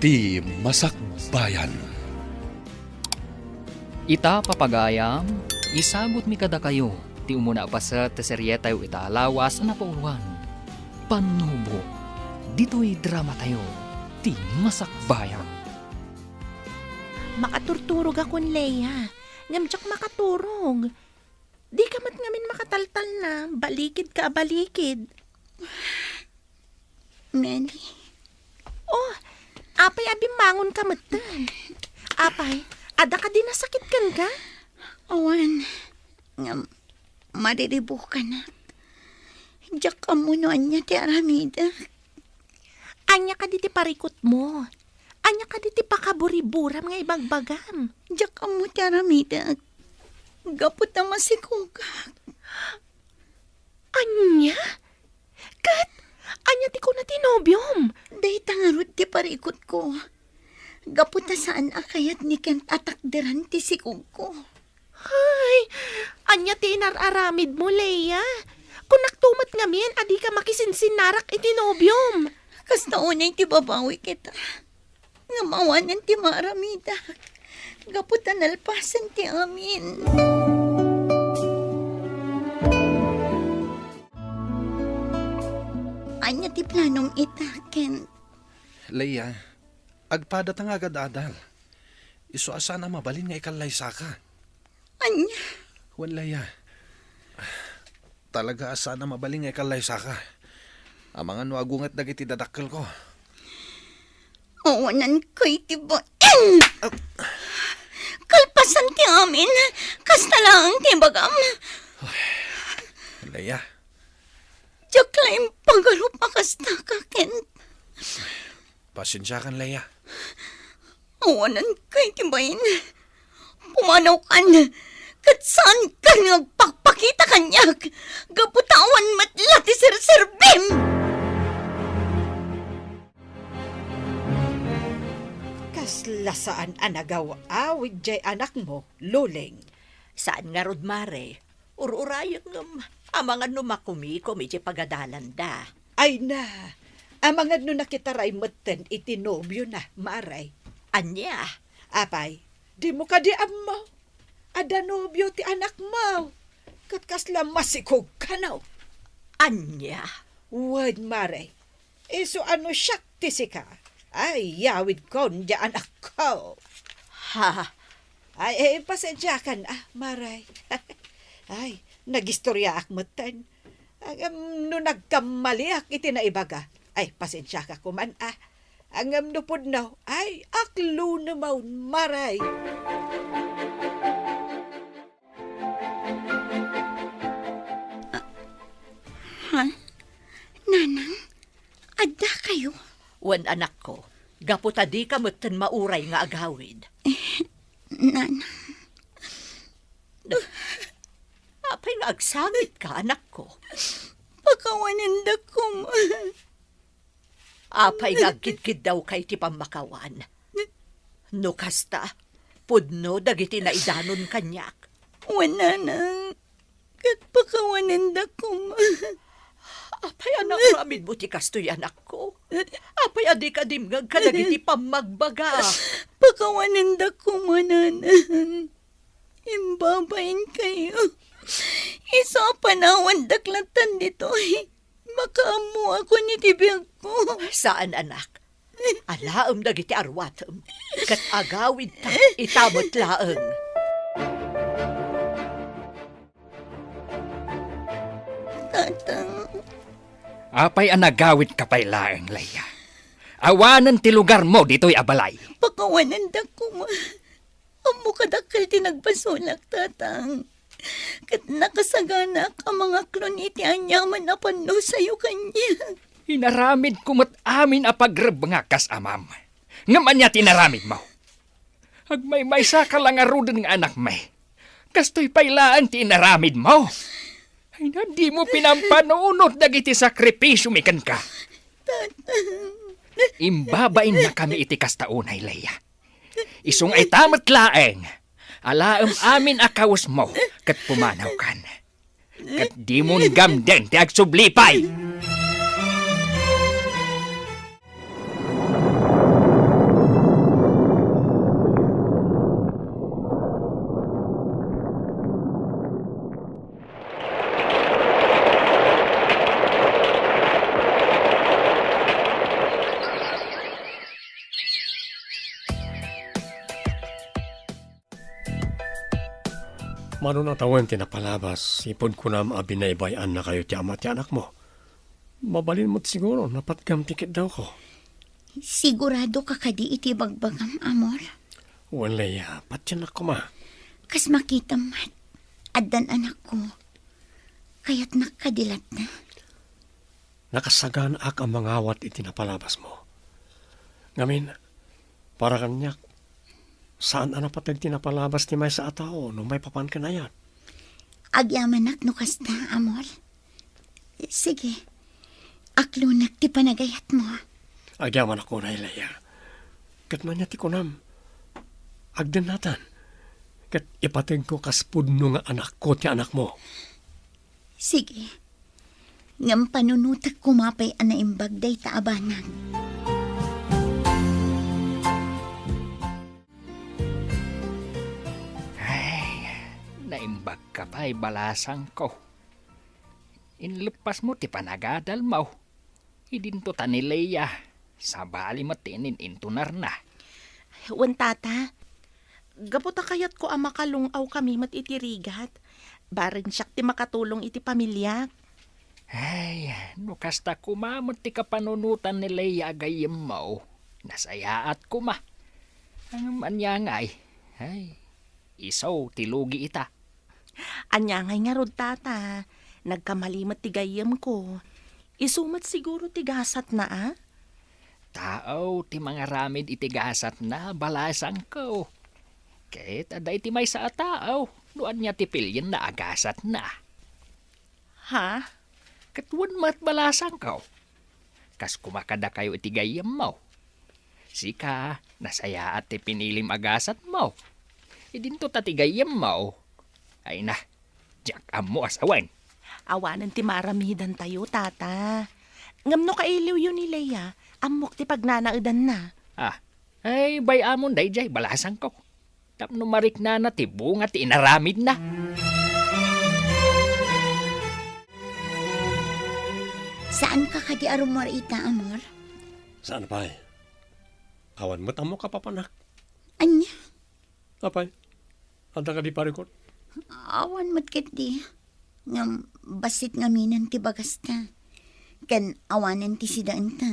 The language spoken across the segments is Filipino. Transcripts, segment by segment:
Ti Masakbayan. Ita papagayam, isagot mi kada kayo, ti umuna pa sa teserye tayo italawas na pauruan. Panubo, dito'y drama tayo, ti Masakbayan. Makaturturog akong Leia. Ngamtsak makaturog. Di ka mat ngamin makataltal na. Balikid ka, balikid. Meli, Oh, apay abimangon ka matan. Apay, ada ka din nasakit kan ka? awan, nga mariribo ka na. Diyak ka muna niya ti Aramida. Anya ka diti parikot mo. Anya ka diti pakaburi-buram nga ibagbagam. Diyak ka mo ti Aramida. Gapot na masikog. Anya? Kat, anya ti ko na tinobyom. Day tangarot ti parikot ko. Gapot na saan akayat ni Kent atakderan ti sikog ko. Ay, anya ti inararamid mo, Leia. Kung naktumat ngamin, adi ka makisinsin-narak itinobyom. Kas naunay ti babawi kita. Nga mawanan ti Maramida. Gapot na nalpasan ti amin. Anya ti planong itaken. Leia, agpada nga agad adal. Iso asa na mabalin nga ikalay saka. Anya, Wan Leia. Talaga asa na mabalin nga ikalay saka. Ang mga nuagungat dagiti dadakkel ko. awanan ko'y ti kalpasan ti amin. Kasta lang ti bagam. Leia, Diyak lang pagaro pakasta ka, Kent. pasensya kan Leia. Awanan ko'y ti bayin. Pumanaw kan. Kat saan ka nagpakpakita kanyak? Gaputawan matla ti sir-serbim. Kaslasaan anagaw awid jay anak mo, luling. Saan nga rod mare? Ururayang amangan numakumi jay pagadalan da. Ay na, amangad no nakitaray maten itinobyo na, maray. Anya, Apay, di mo ka di mo. Adanobyo ti anak mo. Katkasla masikog ka na. anya. Wad maray. Iso ano siyak ti sika. Ay, yawid kon di anak ko. Ha, Ay, pasensya ka na, maray. Ay, nagistorya ak matan. No nagkamali ak iti naibaga. Ay, pasensya ka kuman Angam nupod na, ay, aklo na maun, maray. Nanang, adda kayo. wan anak ko. Gaputa di ka matan mauray nga agawid. Nanang, Apay nga agsangit ka, anak ko. pakawanan da ko. Apay nga gidgid daw kay ti pamakawan. No kasta, pudno dagiti na idanon kanyak. Wananang, kat pakawanan da ko. Apay anak ramid mo ti kastoy anak ko. Apay adi ka dimgag ka dagiti pamagbaga. Pakawanan da ko, mananang. Imbabain kayo. Isa panawan daklatan dito. Makaamu ako ni tibiyag ko. Saan anak? Alaam dagiti arwatem. Kat agawid ta, itamot laeng. Tatang, Apay anagawit ka pa'y laeng, Leia. Awanan ti lugar mo dito'y abalay. pakawanan da ko. Amo kadakal tinagbasolak, tatang. Kat nakasaganak ang mga klon iti anyaman na pano sa'yo kanya. Hinaramid kumot amin a pagreb nga kas amam. Ngaman niya tinaramid mo. Agmay sa ka lang arudin nga anak may. Kastoy pailaan tinaramid mo. Ay na di mo pinampanunot dagiti sakripisyo mikan ka. Imbabain na kami iti kastaunay, Leia. Isung ay tamat laeng. Alaam amin akawas mo kat pumanaw kan. Kat di mo gamden ti agsublipay. Mano na tawan tinapalabas, ipod ko na abinaybayan na kayo ti ama ti anak mo. Mabalin mo't siguro, napatgam tikit daw ko. Sigurado ka kadi iti bagbagam, amor. Walaya, patyan ako ma. Kas makita mat, addan anak ko. Kaya't nakadilat na. Nakasagan ak ang mangawat iti napalabas mo. Ngamin, para kanyak, saan ana patag tinapalabas ti may sa atao no may papan ka na yan? Agyamanak no kasta, amor. Sige, aklunak ti panagayat mo. Agyaman ako na ilaya. Kat man niya ti kunam. Agdan natan. Kat ipatag ko kaspudno nga anak ko ti anak mo. Sige, ngam panunutak kumapay ana imbag day taabanan. Naimbag ka pa'y balasang ko. Inlupas mo ti panagadal mo. Idinto ta ni Leia. Sa bali matinin intunar na. Wan tata, gaputa kayat ko ang makalungaw kami matitirigat. Barin siyak ti makatulong iti pamilya. Ay, no kasta kumamot ti kapanunutan ni Leia agayem mo. Nasayaat kuma. Ang manyangay. Ay, isaw tilugi ita. Anya ngay nga rod tata, nagkamalimat ti gayem ko. Isumat siguro ti gasat na ah. Tao, ti mga ramid itigasat na balasang ko. Kahit aday ti may sa tao, nuan niya ti pilyan na agasat na. Ha? Katwan mat balasang ko. Kas kumakada kayo iti gayam mo. Sika, nasaya at ti pinilim agasat mo. Idinto ta ti gayam mo. Ay na, jak mo asawan. Awanan ti maramidan tayo tata. Ngam no kailiw yun ni Leia, amok ti pagnanaudan na. Ah, ay bay amon day jay balasang ko. Tapno marik na ti bunga ti inaramid na. Saan ka kadi arumor ita, amor? Saan pa Awan mo't amo ka papanak. Anya, Apay, anda ka di parikot. awan mat ket di. Ngam basit ngaminan ti bagas ta. Ken awanan ti sidaan ta.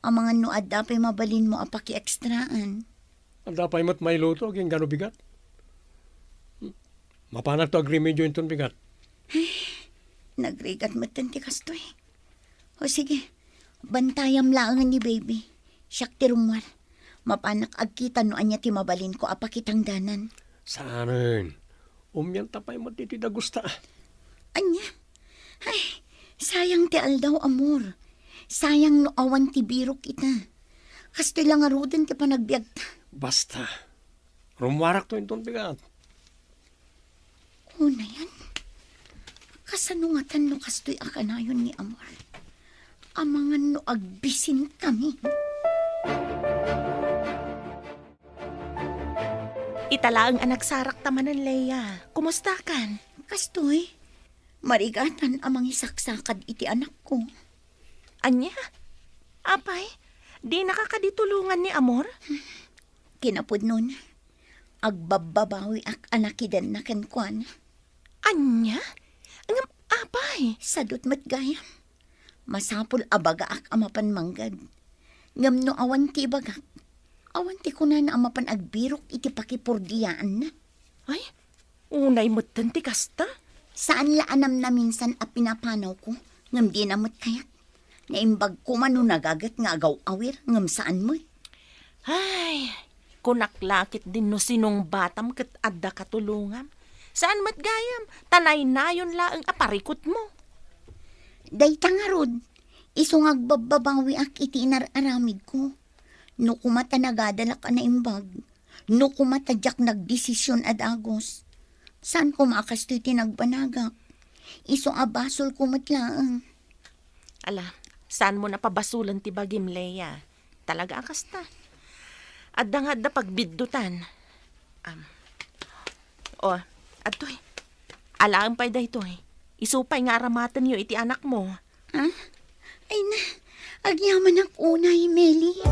Ang mga nuad dapay mabalin mo apaki ekstraan. Anda pa'y mo't may luto, ging gano bigat. Mapanak to agrimedyo yung ton bigat. Nagrigat matan ti kastoy. O sige, bantayam lang ni baby. Siyak ti rumwar. Mapanak agkita no anya ti mabalin ko apakitang danan. Saanin? Umyan tapay mo't iti dagusta. Anya? Ay, sayang ti aldaw, amor. Sayang no awan ti birok ita. Kastoy lang arudan ti panagbiag ta. Basta. Rumwarak to yung ton bigat. Una yan. Kasanungatan no kastoy akanayon ni amor. Amangan no agbisin kami. Itala ang anak sarak tamanan Leia. Kumusta kan? Kastoy, marigatan amang isaksakad iti anak ko. Anya? Apay, di nakakaditulungan ni Amor? Kinapod nun, agbababawi ak anakidan na kenkwan. Anya? Ngam, apay? Sadot matgayam. Masapul abaga ak amapan manggad. Ngam no awan ti bagak. Awan ti kunan na amapan agbirok iti pakipurdiyaan na. Ay, unay mo't ti kasta? Saan laanam na minsan a pinapanaw ko? Ngam di namot kayat. Naimbag ko man no nagagat nga agaw awir. Ngam saan mo? Ay, kunaklakit din no sinong batam kat adda katulungan. Saan matgayam? Tanay na yun laang aparikot mo. Day tangarod. Isong agbababawi ak iti inararamid ko. No kumata nagadalak ka na imbag. No kumata jak nagdesisyon ad agos. Saan ko makastoy tinagbanagak? Isong abasol kumatlaang. Ala, saan mo napabasulan ti bagim Leia? Talaga akasta. Adda nga da pagbiddutan. Atoy. Alaan pa'y da ito eh. Isupay nga aramatan niyo iti anak mo. Ha? Ay na, agyaman ang unay, Meli.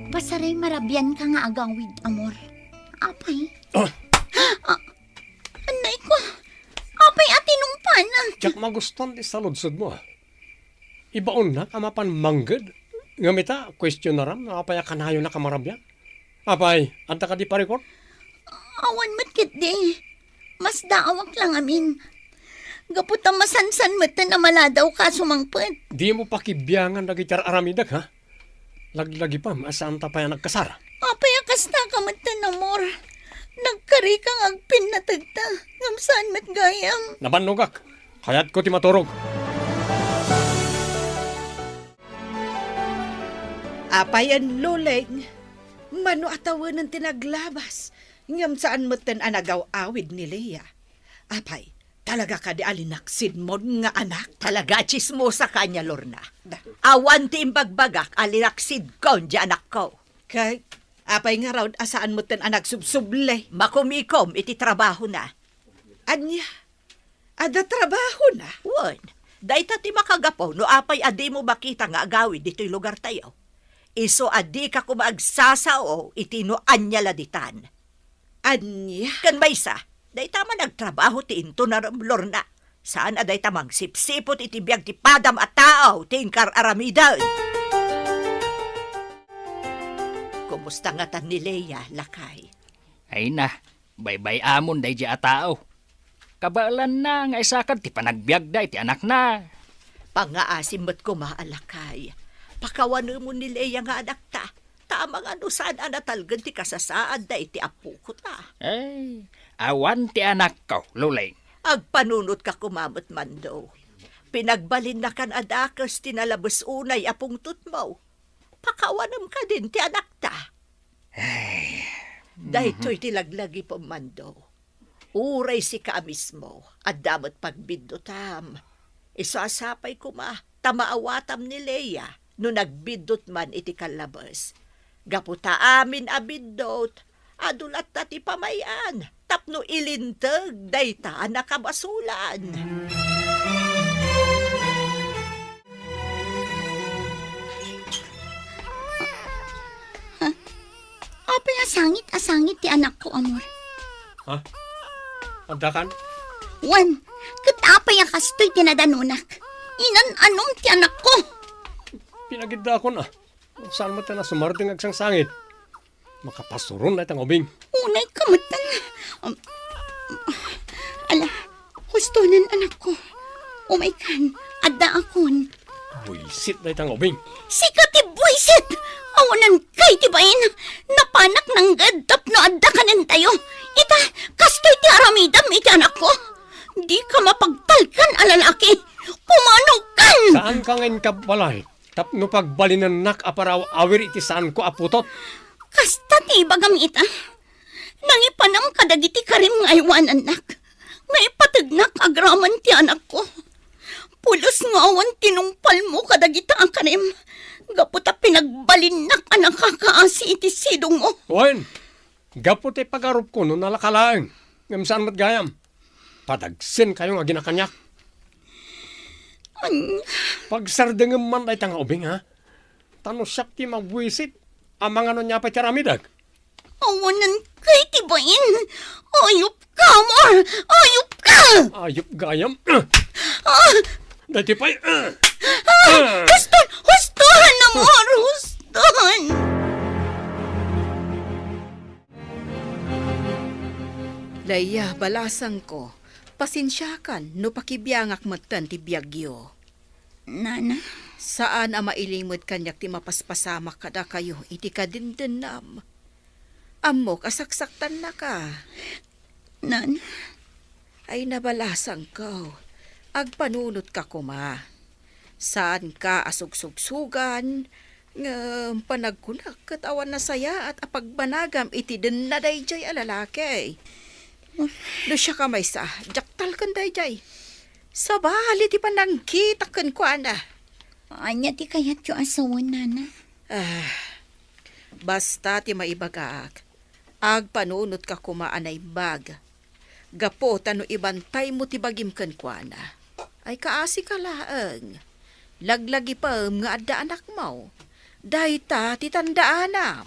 Pasaray marabyan ka nga agawid, amor. Apay. Oh, Anay ko. Apay atinong pana. jak maguston di sa ludsod mo. Ibaon na kamapan mangged. Ngamita, question na ram, apay kanayo na kamarabyan. Apay, anta ka di parikot? Awan matkit di. Mas daawak lang amin. Gaputa masansan mata na maladaw ka sumangpet. Di mo pakibiyangan lagi tar aramidag, ha? Laglagi pa, asaan ta pa yan nagkasara? Apay akas na ka mata na mor. Nagkari kang agpin na tagta. Ngamsaan mat gayam. Nabanugak, kayat ko ti maturog. Apayan luleng, mano atawan ng tinaglabas, ngam saan moten anagaw awid ni Leia. Apay, talaga ka di alinaksid mo nga anak. Talaga chismosa kanya, Lorna. Awan ti imbagbagak, alinaksid ko, di anak ko. Kay, apay nga raw asaan moten anak subsublay. Makumikom, iti trabaho na. Anya, ada trabaho na. Wan, dahi ti makagapo, no apay adi mo makita nga agawid dito'y lugar tayo. Iso adi ka kumagsasao, iti no anya laditan. Anya, Kan maysa, dahi tama nagtrabaho ti into na Lorna. Saan aday tamang sipsipot iti biyag ti padam at tao, tingkar aramidan. Kumusta nga tan ni Leia, lakay? Ay na, baybay amon day di atao. Kabalan na nga isakad ti panagbiag day ti anak na. Pangaasim mo't kumaalakay. Pakawan mo ni Leia nga anak ta. Tamang ano saan anatalgan ti kasasaad da iti apo ko ta. Ay, awan ti anak ko, lulay. Agpanunot ka kumamot man do. Pinagbalin na kan adakas tinalabas unay apong tutmaw. Pakawanam ka din ti anak ta. Ay, Dahito'y tilaglagi po man do. Uray si ka mismo at damot pagbiddo tam. Isasapay ko tamaawatam ni Leia no nagbidot man iti kalabas. Gaputa amin abidot, adulat ta ti pamayan, tapno ilintag dayta nakabasulan. Apay asangit ti anak ko, amor. Ha? Adakan? Wan, katapay akastoy tinadanunak. Inan anom ti anak ko. Pinagidda ko na. Saan mo na sumarating agsang sangit? Makapasuron na itang ubing. Unay kamatan. Ala, hustonan anak ko. Umaikan, adda akon. Buisit na itang ubing. Sika ti buisit! Awanan kay ti bain. Napanak ng gadtap no adda kanin tayo. Ita, kastoy ti aramidam iti anak ko. Di ka mapagtalkan alalaki. Pumanukan! Saan ka ngayon kabalay? Tapno pagbalinan nak aparaw awir iti saan ko aputot. Kasta ti bagam ita. Nangipanam kadagiti karim ngaywan anak. Ngaipatagnak agraman ti anak ko. Pulos nga awan tinumpal mo kadagita ang karim. Gaputa pinagbalinak ang nakakaasi iti sidong mo. Wen, gapot ay pagarup ko no nalakalaang. Ngam saan mat gayam? Padagsin kayong aginakanyak. Pagsardengem man ay tanga ubing ha. Tano siyak ti magwisit. Amang ano niya pa charamidag. Awanan kay tibain. Ayup ka, amor! Ayup ka! Ayop gayam. Dati pa'y. Huston! Hustohan, amor! Hustohan! Leia, balasang ko. Pasensyakan no pakibiyangak matan ti biyagyo. Nana, Saan ang mailimod kanyak ti mapaspasamak kada kayo iti kadindenam. Amo kasaksaktan na ka. Nana, Ay nabalasang ko. Agpanunot ka kuma. Saan ka asugsugsugan? Nga panagkunak katawan na saya at apagbanagam iti den na dayjay alalaki. Do siya ka may sa, jaktal kan dayjay. Sa bali ti panangkitakan ko ana. anya ti kayat yung asawan, Nana. Basta ti maibagak. Agpanunot ka kumaanay bag. Gapo tano ibantay mo ti bagim kan ko ana. Ay kaasi ka laang. Laglagi pa nga adda anak mo. Dahita ti tandaanam.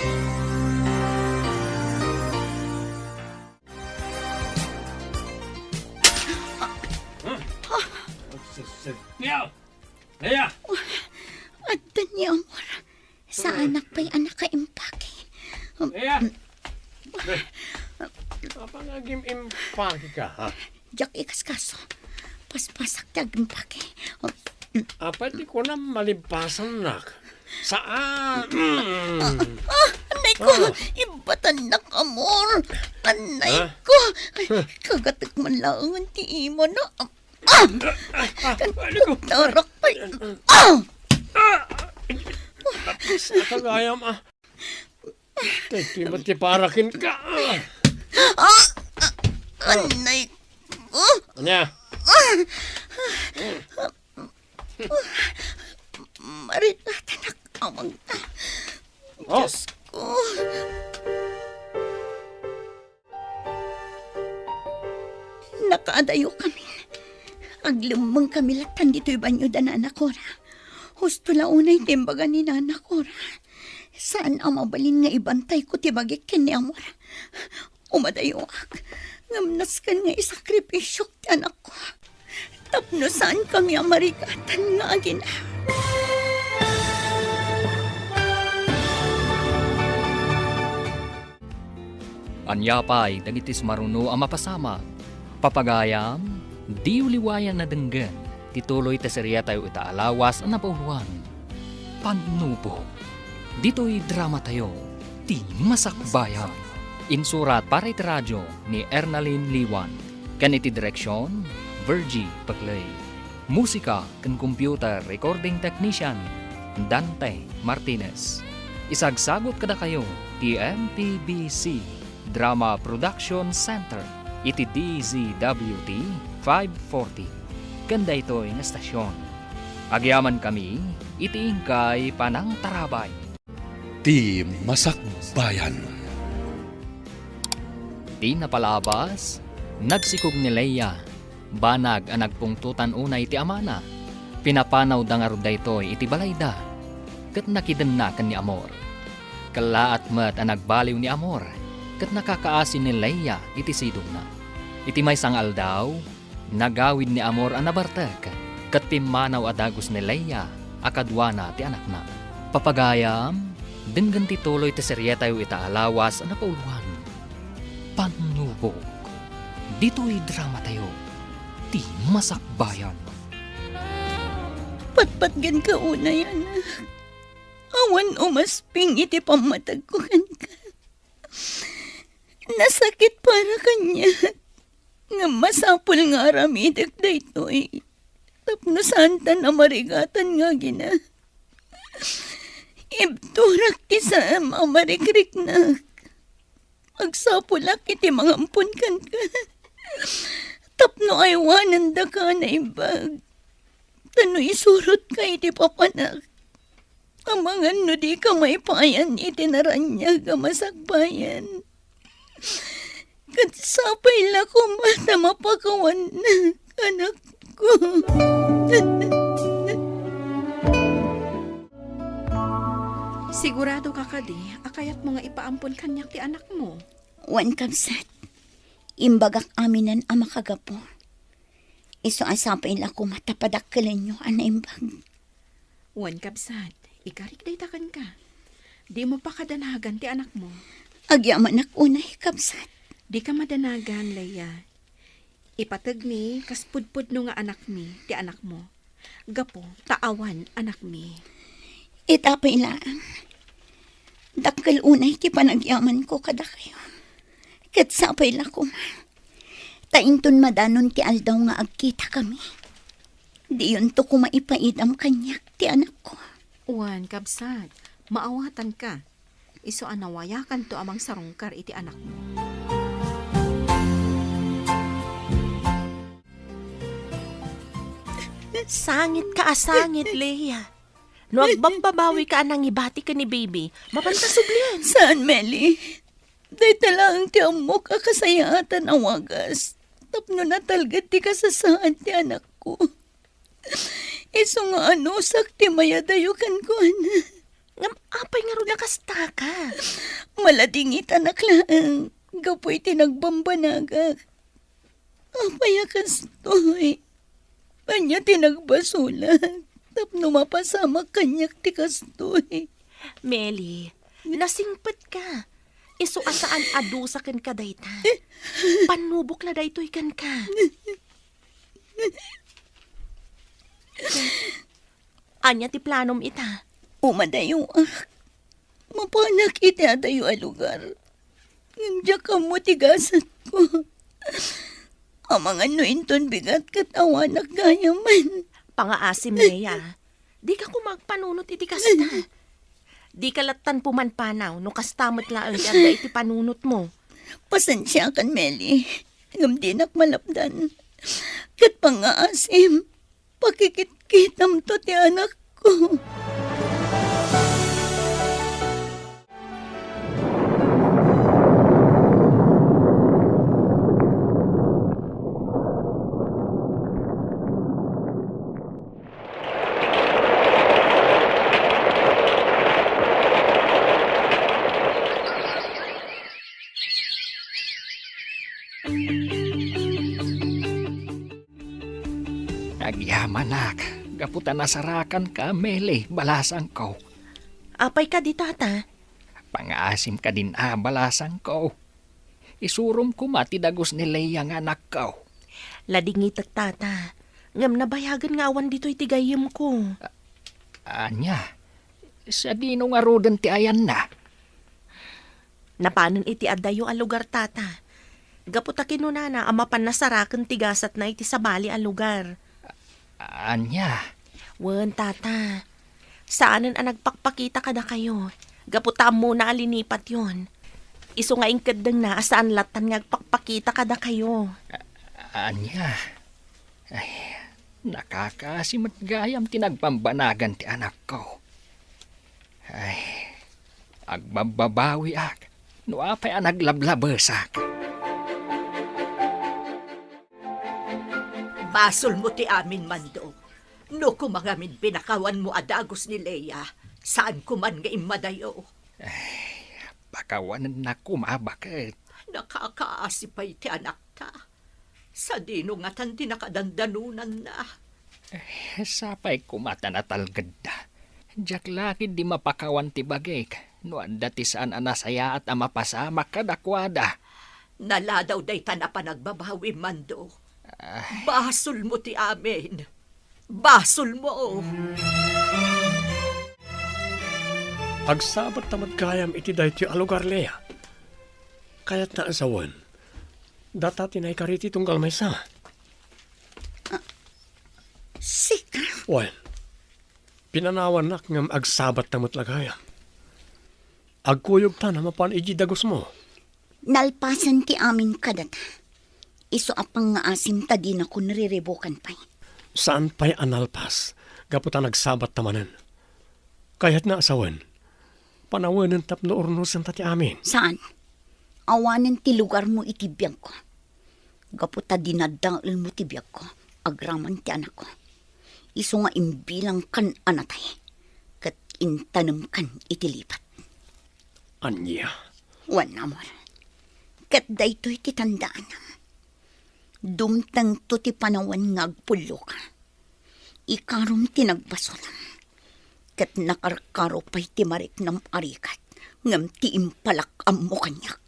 Leia! Leia! At niya, amor. Sa anak pa'y anak ka impake. Leia! Apa naging impake ka, ha? Jak ikas kaso. Paspasak tag impake. Apa di ko na malimpasan, nak? Saan? Anay ko, ibatan nak, amor. Anay ko. Kagatik man lang ang tiimo na. Tarak pa'y. Sa kagayam, Teki mati parakin ka. Anay ko. Anya? Marinata nak, amang. Oh, Ko. Nakaadayo kami. Aglumang kami latan dito'y banyo da na nakora. Husto launay timbaga ni na nakora. Saan ang mabalin nga ibantay ko tibagik kini amor. Umadayo ak. Ngamnas kan nga isakripisyo ti anak ko. Tapno saan kami ang marigatan nga agina. Anyapay, dagitis maruno ang mapasama. Papagayam, di uliwayan na denggan. Tituloy tasiriya tayo itaalawas ang napauluan. Panubo. Dito'y drama tayo. Di masakbayan. Insurat para iti radyo ni Ernalyn Liwan. Kan iti direksyon, Virgie Paglay. Musika kan computer recording technician, Dante Martinez. Isagsagot kada kayo, ti MTBC Drama Production Center, iti DZWT 540. Kanda ito'y nga stasyon. Agyaman kami, iti ingkay panang tarabay. Di masakbayan. Di napalabas, nagsikog ni Leia. Banag ang nagpungtutan unay iti amana. Pinapanaw da nga ro daytoy iti balayda. Kat nakidennakan ni Amor. Kalaat met ang nagbaliw ni Amor. Kat nakakaasin ni Leia iti sidong na. Iti may sangal daw, nagawid ni Amor ang nabartek. Kat pimanaw adagos ni Leia, akadwana ti anak na. Papagayam, denggan ti tuloy ti serye tayo itaalawas ang napauluan. Panubog. Dito'y drama tayo. Di masakbayan. Patpatgan ka una yan. Awan umasping iti pamatag ko kan ka. Nasakit para kanya. Nga masapul nga aramidak da ito'y. Tapno santa na marigatan nga gina. Ibturak ti sa amarikrik na. Agsapulak iti mga ampun kan ka. Tapno aywanan da ka na ibag. Tano isurot ka iti papanak. Amangan no di ka may payan iti naranya ka masakbayan. Katsapay la ko mata mapakawan na anak ko. Sigurado ka kadi, akayat mo nga ipaampon kanyak ti anak mo. Wan kamsat. Imbagak aminan ang makagapo. Iso asapay la ko matapadakkalan nyo ana imbag. Wan kabsat, ikarik daytakan ka. Di mo pa kadanagan ti anak mo. Agyaman ak unay kamsat. Di ka madanagan, Leia. Ipatag mi, kas pudpud no nga anak mi, ti anak mo. Gapo, taawan anak mi. Itapay lang. Dakkal unay ti panagyaman ko kada kayo. Katsapay la ko ma. Tainton madanon ti aldaw nga agkita kami. Di yun to ko maipaidam kanyak ti anak ko. Wan kabsat, maawatan ka. Iso anawayakan to amang sarungkar iti anak mo. Sangit ka asangit, Leia. No agbambabawi ka anang ibati ka ni baby, mapantasubli. Saan, Meli? Day talang ti amok akasayatan ang wagas. Tapno natalgat ti kasasaan ti anak ko. Iso nga ano, sakti mayadayukan ko, ana. Ngam, apay nga ro nakasta ka. Maladingit anak lang. Gapoy tinagbambanagak. Apay akas to'y. Anya tinagbasulat. Tapno mapasama kanyak ti kastoy. Meli, nasingpet ka. Iso asaan adusaken ka dayta. Panubok la daytoy kan ka. Anya ti planom ita. Umadayo mapanak iti adayo a lugar. Ngimdya ka mo tigasat ko. Amang ano inton bigat katawanak gayaman. Pangaasim niya. Di ka kumagpanunot iti kasta. Di ka latan pumanpanaw no kastamot laang ti anda iti panunot mo. Pasensya kan, Meli. Ngam di malapdan. Kat pangaasim, pakikit-kitam to ti anak ko. Nagyamanak, gaputan nasarakan ka, Meli, balasang ko. Apay ka di tata. Pangaasim ka din balasang ko. Isurum ko matidagos ni Leia nga anak ko. Ladingit at tata. Ngam nabayagan nga awan dito'y tigayim ko. Anya, sa dino nga rodan ti ayan na. Napanan iti adayo a lugar tata. Gaputa kinunana amapan nasarakan tigasat na iti sabali a lugar. Anya, Wen tata. Saanan ang nagpakpakita kada kayo? Gaputa mo na alinipat yon. Iso nga ingkadang na asaan latan nga agpakpakita kada kayo. anya. Ay, nakakasimat gayam tinagpambanagan ti anak ko. Ay, agbababawi ak. No apay ang naglablabesak. Basol mo ti amin, Mando. No kumangamin pinakawan mo adagos ni Leia, saan kuman nga imadayo. Pakawanan na kumabakit. Nakakaasipay ti anak ta. Sa dino nga tan tinakadandanunan na. Sapay kumata na talgada. Diyak lakid di mapakawan ti bagay. No anda ti saan anasaya at amapasama kadakwada. Naladaw day ta na panagbabawi, Mando. Basol mo ti amin. Basol mo. Agsabat tamad kayam iti dayti alugar, Leia. Kaya't na asawan. Data tinay kariti tunggal may sa. Sika. Well, pinanawan nak ngam agsabat tamad lagayam. Agkuyog ta na mapan iji dagos mo. Nalpasan ti amin kadata. Iso apang nga asim ta di na ko nariribukan pa'y. Saan pa'y analpas? Gaputan nagsabat tamanan. Kaya't na asawan. Panawanan tapno ornusan tati amin. Saan? Awanan ti lugar mo itibiyag ko. Gaputa dinadaal mo tibiyag ko. Agraman ti anak ko. Iso nga imbilang kan anatay. Kat intanam kan itilipat. Anya. Wan namor. Kat daytoy titandaan. Dumtang to ti panawan nga agpulo ka. Ikarom tinagbasolam. Kat nakarkaro pa'y ti marik ng arikat. Ngam ti impalak mo kanyak.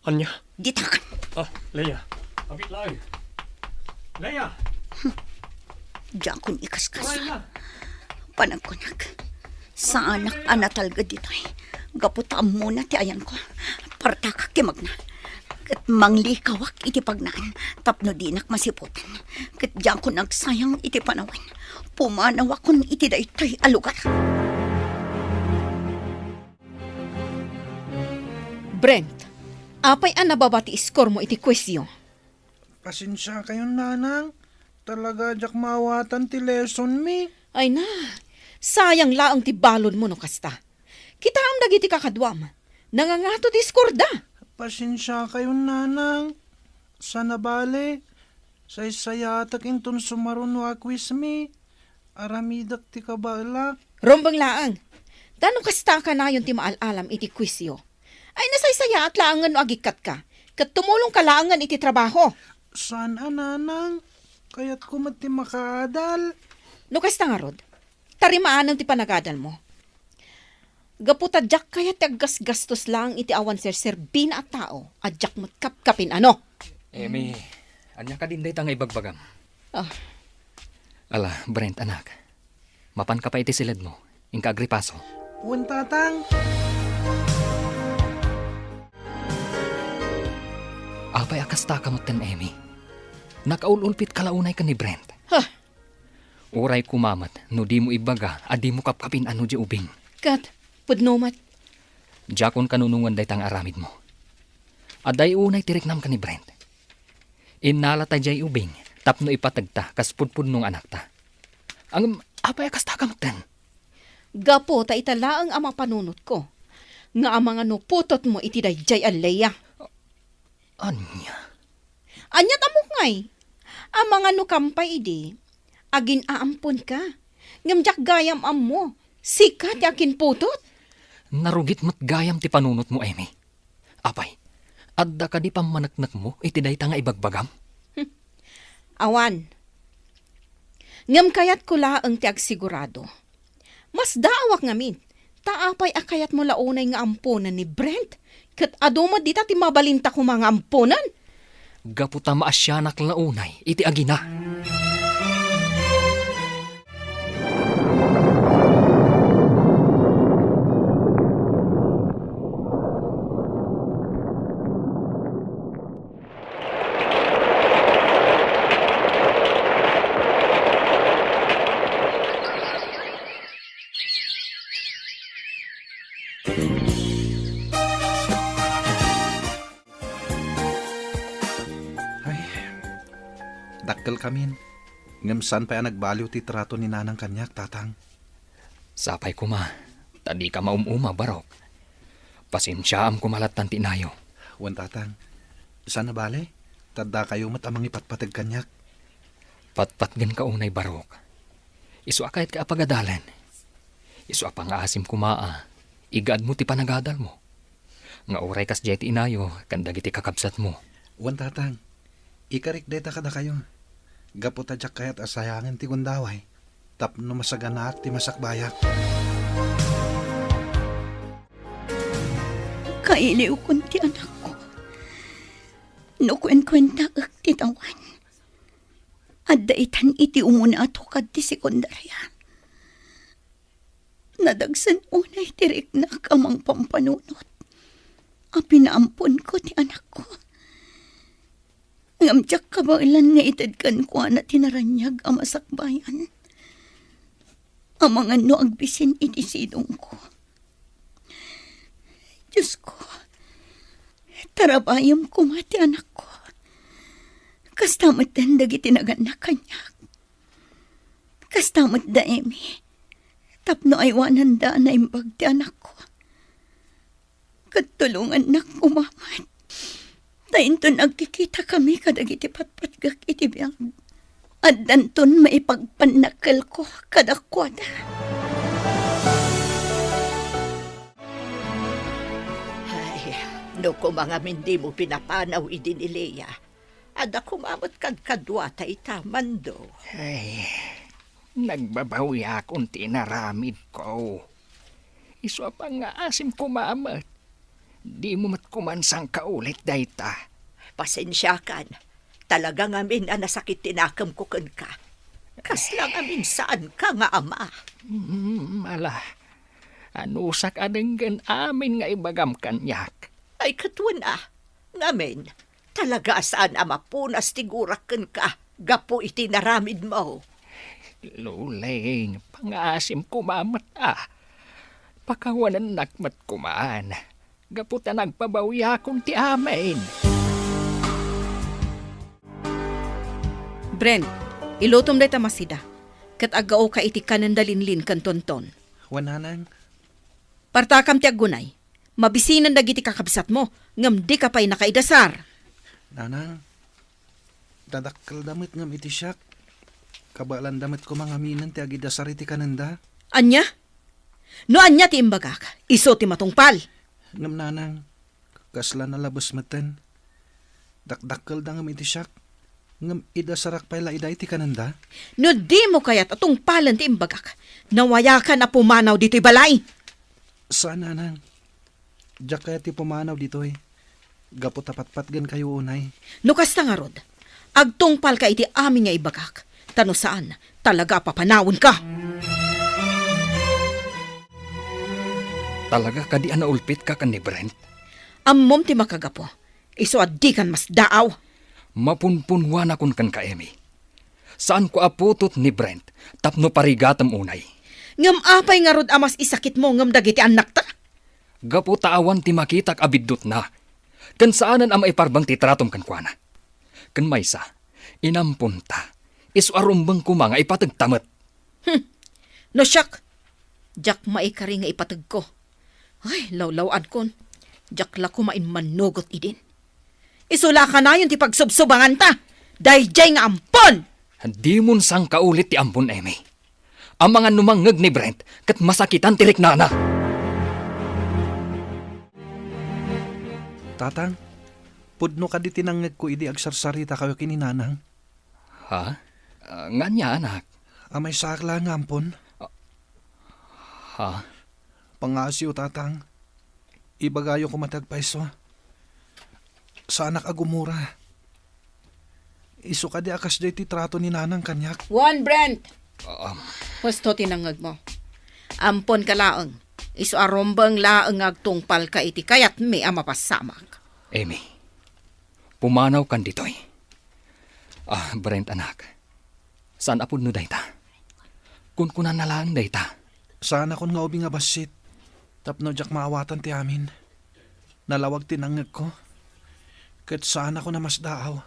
Anya. Ditakan. Leia. Abit lang. Leia. Diyan kong ikaskas. Panagkunak. Sa anak anatalga dito'y. Gaputaan muna ti ayan ko. Partakak ti magna. Kat manglikawak iti pagnaan. Tapno dinak masiputan. Kat diyan ko nagsayang iti panawan. Pumanawak kon iti daytoy alugar. Brent, apay ang nababati iskor mo iti kwestiyo? Pasensya kayo, nanang. Talaga jak mawatan ti lesson mi. Ay na, sayang laang ti balon mo no kasta. Kita ang dagiti kakadwam. Nangangato ti iskor da. Pasensya kayo, nanang. Sana bale. Saysayatak inton sumaron wa quiz mi. Aramidak ti kabalak. Rombang laang. Tanong kasta ka na yun ti maalalam iti kwestiyo. Ay nasaysaya at laangan no agikat ka. Kat tumulong ka laangan iti trabaho. Sana, nanang? Kaya't kumati makadal. No kasta nga rod, tarimaan ti panagadal mo. Gaputadyak kaya ti aggas-gastos lang iti awan ser-serbin at tao, adyak mo't kapkapin ano. Emi, anya ka din day nga ibagbagam. Ah. Ala, Brent anak. Mapan ka pa iti silid mo. Ingka agripaso. Wan tatang. Apay akasta ka mo ten, Emi. Nakaululpit kalaunay ka ni Brent. Huh. Uray kumamat, no di mo ibaga, adi mo kapkapin ano di ubing. Kat, pudnomat. Jakon kanunungan day tang aramid mo. Aday unay tiriknam ka ni Brent. Inala ta jay ubing, tapno ipatagta, kaspudpud nung anak ta. Ang apay akasta ka mo ten. Gapo ta italaang ama panunot ko. Nga ang mga nuputot mo iti dayjay alaya. Anya? Anyat amok ngay. Ang mga nukampay idi, agin aampon ka. Ngamjak gayam am mo. Sikat yakin putot. Narugit mo't gayam ti panunot mo, Emi. Apay, adda ka di pamanaknak mo, iti day ta nga ibagbagam? Awan. Ngam kayat ko laang ti agsigurado. Mas daawak ngamin. Taapay akayat mo launay nga ampunan ni Brent. Kat aduma dita ti mabalinta ko mga ampunan. Gaputa maasyanak launay, iti agina. Ay, dakkel kamin. Ngamsan pa nagbaliw ti trato ni nanang kanyak, tatang. Sapay kuma, tadi ka maumuma barok. Pasensyaam kumalatan tinayo. Wan tatang. Sana bale? Tadda kayo mat amang ipatpatag kanyak. Patpatgan ka unay barok. Isu akayat ka apagadalan. Isu apang asim kumaa. Igaad mo ti panagadal mo. Nga oray kas jay ti inayo, kandag iti kakabsat mo. Wan tatang. Ikarik deta kada kayo. Gaputa jak kayat asayangin ti gundaway. Tapno masaganak ti masakbayak. Kailiw kun ti anak ko. Nukwen-kwenta ak ti tawan. Adda itan iti umuna ato kad ti sekundarya. Nadagsan unay tirik na kamang pampanunot. A pinaampon ko ti anak ko. Ngamtsak kabailan nga itadkan ko na tinaranyag ang masakbayan. Ang mga no agbisin iti sidong ko. Diyos ko, tarabayam ko mati anak ko. Kastamot dandag itinaganak kanyak. Kastamot da emi. Tapno ay wananda na imbag ti anak ko. Katulungan na kumamat. Tainton nagkikita kami kadag iti patpatgak iti biyag. At danton maipagpanakal ko kadakwada. Ay, no mga hindi mo pinapanaw idin ni Leia. Ada kumamot kadkadwa ta itamando. Ay, nagbabawi akong tinaramid ko. Isu apang nga asim kumamat. Di mo matkumansang kaulit dayta. Pasensya kan. Talaga ngamin ang nasakit tinakam ko kan ka. Kaslang amin saan ka nga ama. Ala, anusak adenggan amin nga ibagam kanyak. Ay katuan ngamin, talaga saan ama punas tigurakan ka. Gapo iti naramid mo. Luling, pangasim kumamat Pakawanan nakmat kumaan. Gaputa nagpabawi akong ti amin. Brent, ilutom day tamasida. Kat agao ka iti kanandalinlin kan tonton. Wan nanang. Partakam ti agunay. Mabisinan dagiti kakabsat mo. Ngam di ka pa'y nakaidasar. Nanang. Dadakkel damit ngam iti siyak. Kabalan damit ko mga minan ti agidasar iti kananda. Anya? No anya ti imbagak. Iso ti matungpal. Ngam nanang. Kasla na labas matan. Dakdakkel da ngam iti siyak. Ngam ida sarak pala ida iti kananda. No di mo kayat atong palan ti imbagak. Nawaya ka na pumanaw dito'y balay. Saan nanang? Diyak kaya ti pumanaw dito eh. Gapo tapat-pat gan kayo unay. No kasta nga rod, agtungpal ka iti amin nga ibagak. Tano saan, talaga papanawon ka. Talaga ka di naulpit ka kan ni Brent. Ammom ti makagapo. Iso di kan mas daaw. Mapunpunwan akon kan ka, Emi. Saan ko aputot ni Brent, tapno parigatam unay. Ngam apay nga rod amas isakit mo ngam dagiti anak ta. Gapu taawan ti makitak abidot na. Kan saanan ang maiparbang titratom kan kuana. Kan maysa, inampunta. Isu arumbang kumanga ipatagtamat. No siyak. Jak maikari nga ipatag ko. Ay, lawlawan kon. Jak la kumain manugot idin. Isula ka na yun ti pagsubsubangan ta. Dayjay nga ampon. Di mon sang kaulit ti ampun, Emi. Ang mga numangag ni Brent, kat masakitan tirik nana. Tatang, pudno ka di tinangag ko idi agsarsarita kayo kininanang. Ha? Nga niya, anak. Amay sakla nga ampon. Ha? Pangasyo, tatang. Ibagayo ko matagpaiso. Sa anak agumura. Isu ka di akas di ti trato ni nanang kanyak. Juan Brent. Husto tinangag mo. Ampon ka laeng. Isu arombang laeng agtungpal ka iti kayat may amapasamak. Emi, pumanaw kan ditoy. Brent, anak. Saan apod no dayta? Kunkunan na lang dayta. Sana kon nga ubi nga basit. Tapno jak maawatan ti amin. Nalawag tinangag ko. Kat sana ko na mas daaw.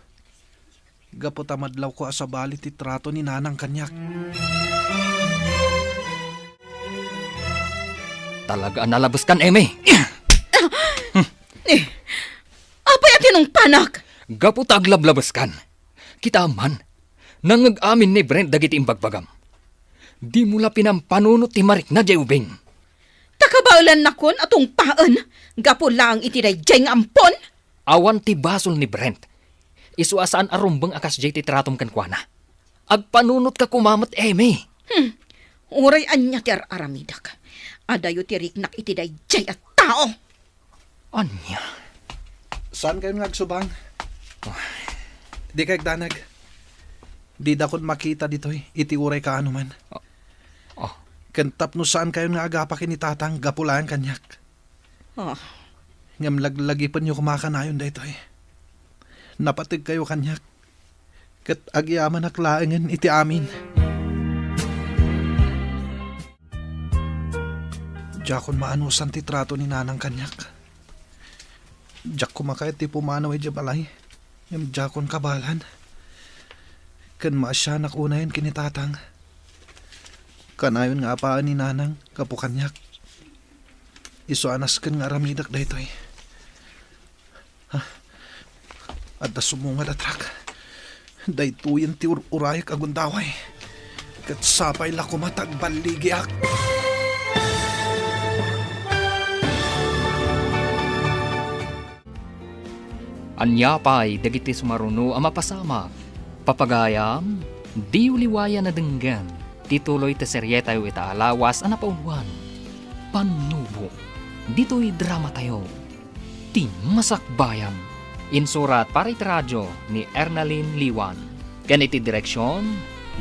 Gapo tamadlaw ko asabali ti trato ni nanang kanyak. Talaga nalabas kan, Emi. Apay atin ng panak. Gapu taglablabas kan. Kita man, nangag-amin ni Brent dagiti imbagbagam. Di mula pinampanunot ti marik na jayubing. Takabaulan na kon atong paan. Gapo lang itiday jay nga ampon. Awan ti basol ni Brent. Isuasaan arumbang akas jay ti tratom kan kuana. Agpanunot ka kumamat, Emi. Uray anya ti aramidak. Adayo ti riknak itiday jay at tao. Anya? Saan kayo nagsubang? Di kayag danag. Di dakon makita ditoy. Iti uray ka anuman. Kantap no saan kayo nga agapakin ni tatang gapulaan kanyak. Ngam laglagipan nyo kumakanayon daytoy. Napatig kayo kanyak. Kat agyaman aklaangan iti amin. Diyakon maanusan ti trato ni nanang kanyak. Diyak kumakayat ti pumanaw ay balay. Ngam diyakon kabalan. Kan maasyanak unayan kinitatang. Kanayon nga apaan ni nanang kapukanyak. Iso anas kan nga ramidak daytoy. At da sumunga datrak. Daytuyan ti urayak agundaway. Kat sapay la kumatag baligyak. Anya pa'y dagiti sumaruno ang mapasama. Papagayam, di uliwaya na denggan. Tituloy te serye tayo itaalawas ang napauwan. Panubo, dito'y drama tayo. Ti Masakbayan. Insurat para iti radyo ni Ernalyn Liwan. Kan iti direksyon,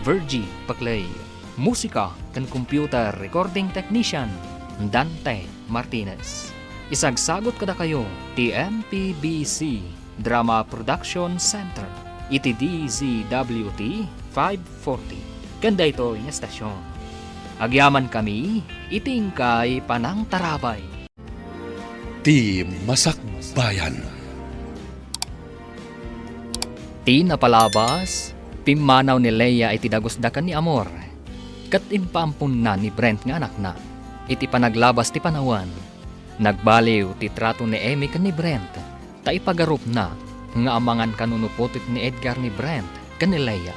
Virgie Paclay. Musika kan computer recording technician, Dante Martinez. Isagsagot kada kayo, ti MPBC Drama Production Center. Iti DZWT 540. Ganda ito yung estasyon. Agyaman kami, itingkay panang tarabay. Ti Masakbayan. Ti napalabas, pimanaw ni Leia iti dagosdakan ni Amor. Kat impampun na ni Brent nga anak na. Iti panaglabas ti panawan. Nagbaliw ti trato ni Emi kan ni Brent. Ta ipagarup na nga amangan kanunuputit ni Edgar ni Brent kan ni Leia.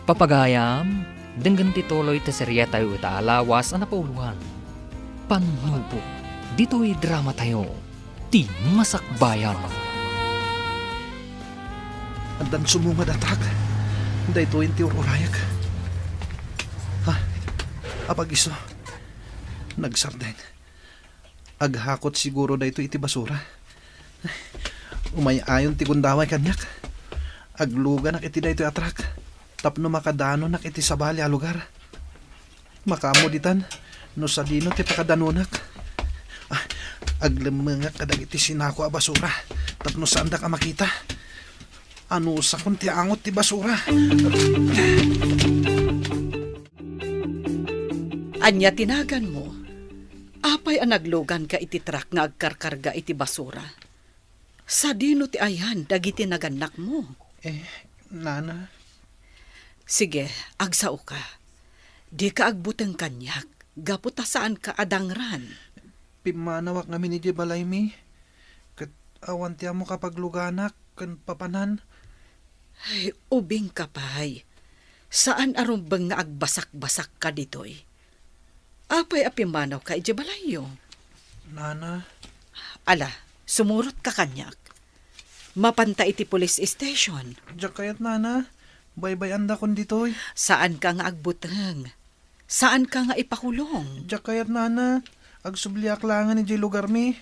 Papagayam, denggan tituloy ta serye tayo itaalawas ang napauluan. Panubo, dito'y drama tayo. Ti Masakbayan. Andan sumunga datrak. Day 20 urayag. Ha? Apag iso. Nagsarden. Aghakot siguro da ito iti basura. Umayayon ti gundaway kanyak. Agluga nak iti da ito atrak. Tapno makadano nak iti sabali a lugar. Makamuditan. No sa dino ti pakadanunak. Aglemengak kadag iti sinako a basura. Tapno saan da ka makita. Ano sa kun ti angot ti basura. Anya tinagan mo. Apay ang naglugan ka iti truck nga agkarkarga iti basura. Sa dino ti ayan, dagiti naganak mo. Nana. Sige, agsao ka. Di ka agbuteng kanyak. Gaputa saan ka adangran. Pimanawak nga ni balay mi. Kat awan tiya mo kapag luganak. Kan papanan. Ay, ubing kapay. Saan arumbang nga agbasak-basak ka ditoy? Apay apimanaw ka ijabalayo. Nana. Ala, sumurot ka kanyak. Mapanta iti police station. Diyak kayat nana. Baybay anda kon ditoy. Saan ka nga agbuteng? Saan ka nga ipakulong? Diyak kayat nana. Agsubliak langan ni lugar mi.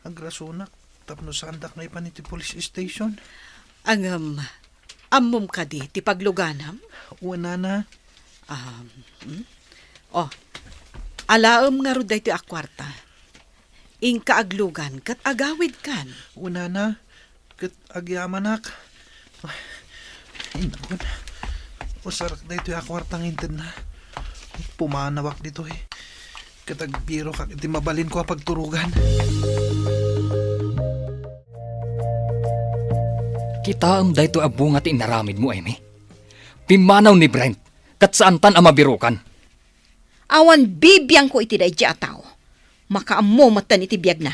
Agrasunak. Tapno sa andak na ipan iti police station. Ang amom ka di, ti pagluganam? Uwan nana. Alaam nga ro dahi ti akwarta. Ingka aglugan, kat agawid kan. Uwan nana. Kat agyamanak. Inakon. Usarak da ito akwartang inted na. Pumanawak dito eh. Kat agbiro kak iti mabalin ko pagturugan. Kita am dayto abunga ti inaramid mo, Amy. Pimanaw ni Brent, kat saan tan ang mabirukan. Awan bibiyang ko iti dahi ataw. Makaammo matan iti biyag na.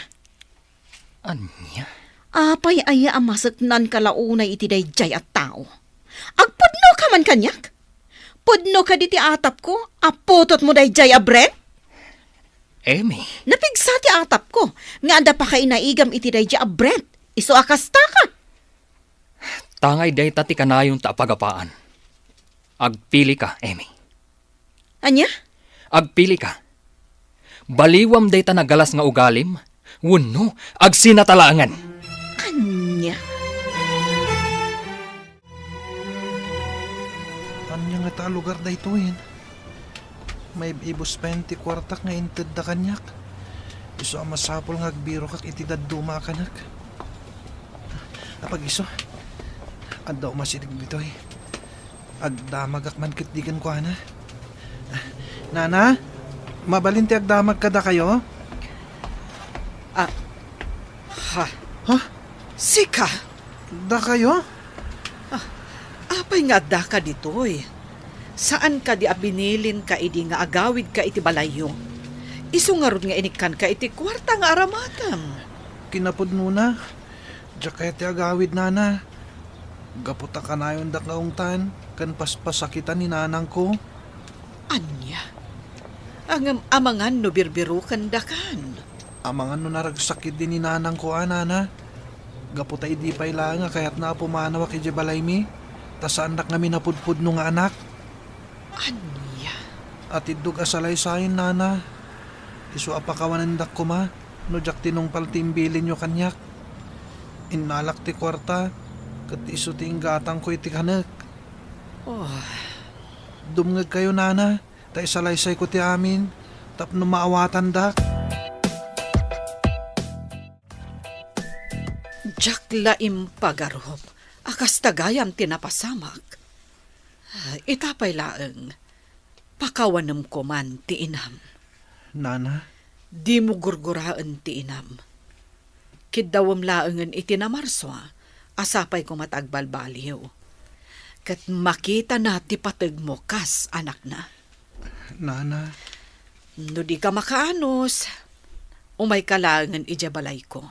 Anya? Apay aya amasaknan kalaunay iti dahi at tao. Agpudno ka man kanyak? Pudno ka di ti atap ko, aputot mo dahi a Brent? Amy? Napigsa ti atap ko, nga anda pa kay naigam iti dahi a Brent. Iso akasta ka. Tangay day tati kanayong taapagapaan. Agpili ka, Amy. Anya? Agpili ka. Baliwam day ta nagalas nga ugalim, wenno agsinatalangan. Anya? Anya nga ta lugar da ito yun. May ibos 20 kwartak nga inted da kanyak. Iso ang masapol nga agbiro kak itidad duma kanak. Apag iso. Anda umasilig dito eh. Agdamag akman kitdigan ko ana. Nana, mabalinti agdamag kada kayo? Ha? Ha? Sika? Da kayo? Apay nga da ka ditoy. Saan ka di abinilin ka idi nga agawid ka iti balayo? Isu nga rod nga inikan ka iti kwarta nga aramatam. Kinapod muna. Diya kaya ti agawid nana. Gaputa ka na yung dakaungtan. Kan paspasakitan ni nanang ko. Anya? Ang amangan no birbirukan dakan. Amangan no naragsakit din ni nanang ko nana. Gaputa idi pa ilanga kaya't na pumanawak iti balay mi. Tas anak namin napudpud nung anak. Anya? At idug asalay sayin nana. Isu apakawanandak ko ma. No jak tinong paltimbilin nyo kanyak. Inalak ti kwarta. Kat isu ti inggatang ko iti kanak. Oh, Dumngag kayo nana. Ta isalaysay ko ti amin. Tapno maawatan dak. Jack laim pagarob. Akas tagayam tinapasamak. Itapay laeng. Pakawanam ko man ti inam. Nana, Di mo gurguraan ti inam. Kidawam laengan iti namarswa. Asapay ko matagbalbaliw. Kat makita na ti pateg mo kas anak na. nana, No di ka makaanos, umay kalangan ijabalay ko.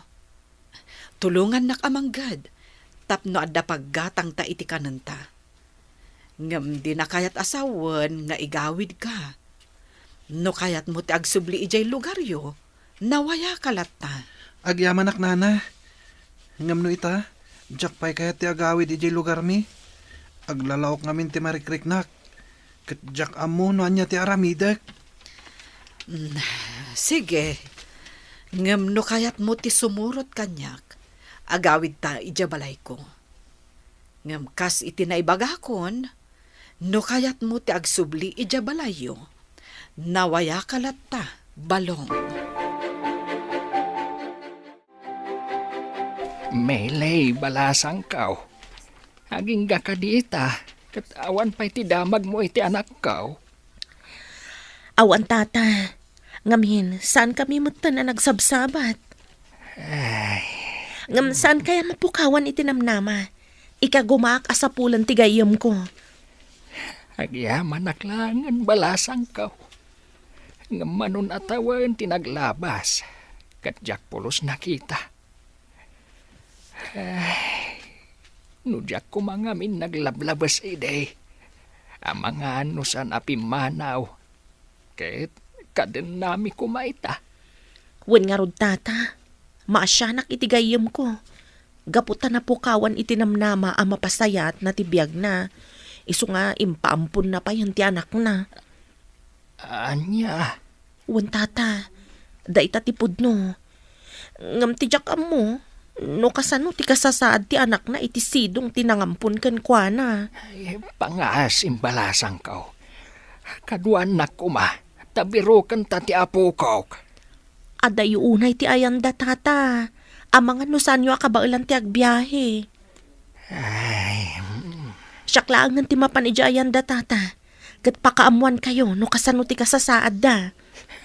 Tulungan nak amanggad, tapno adda paggatang ta iti kananta. Ngam di na kayat asawan nga igawid ka. No kayat mo ti agsubli ijay lugaryo, nawaya kalat ta. agyamanak nana. Ngam no ita, jak pay kaya ti agawid iti lugar mi. Aglalawak ngamin ti marikriknak. Kat jak amo no anya ti aramidak. Sige. Ngam no kayat mo ti sumurot kanyak. Agawid ta ijabalay ko. Ngam kas iti naibagakon, no kayat mo ti agsubli ijabalayo. Nawaya kalat ta, balong. Melay, balasang kaw. Aging gakadita, katawan pa'y ti damag mo iti anak kaw. Awan tata. Ngamin, saan kami muta na nagsabsabat? Ngam, saan kaya mapukawan itinamnama? Ikagumaak asapulan tigayam ko. Agyaman naklangan balasang kaw. Ngamanon atawan tinaglabas. Kadyak pulos nakita. Nudyak ko mga min naglablabas ide. Ang mga anusan apimanaw. Kahit kaden nami kumaita. Wen nga rod tata. Maasyanak itigayam ko. Gaputan na pukawan itinamnama ang mapasayat na tibiyag na. Iso nga impaampun na pa yung ti anak na. Anya? Wen tata. Daita tipod no. Ngam tijak mo. No kasano ti kasasaad ti anak na iti sidong tinangampun kan kwa na. Ay, pangas imbalasang kaw. Kaduan na kuma. Tabiro kan ta ti apo kaw. Aday unay ti ayanda tata. Ang mga nusanyo akabailan ti agbiyahe. Ay, Siyaklaan ng ti mapanidya ayanda tata. Kat pakaamuan kayo no kasano ti kasasaad da.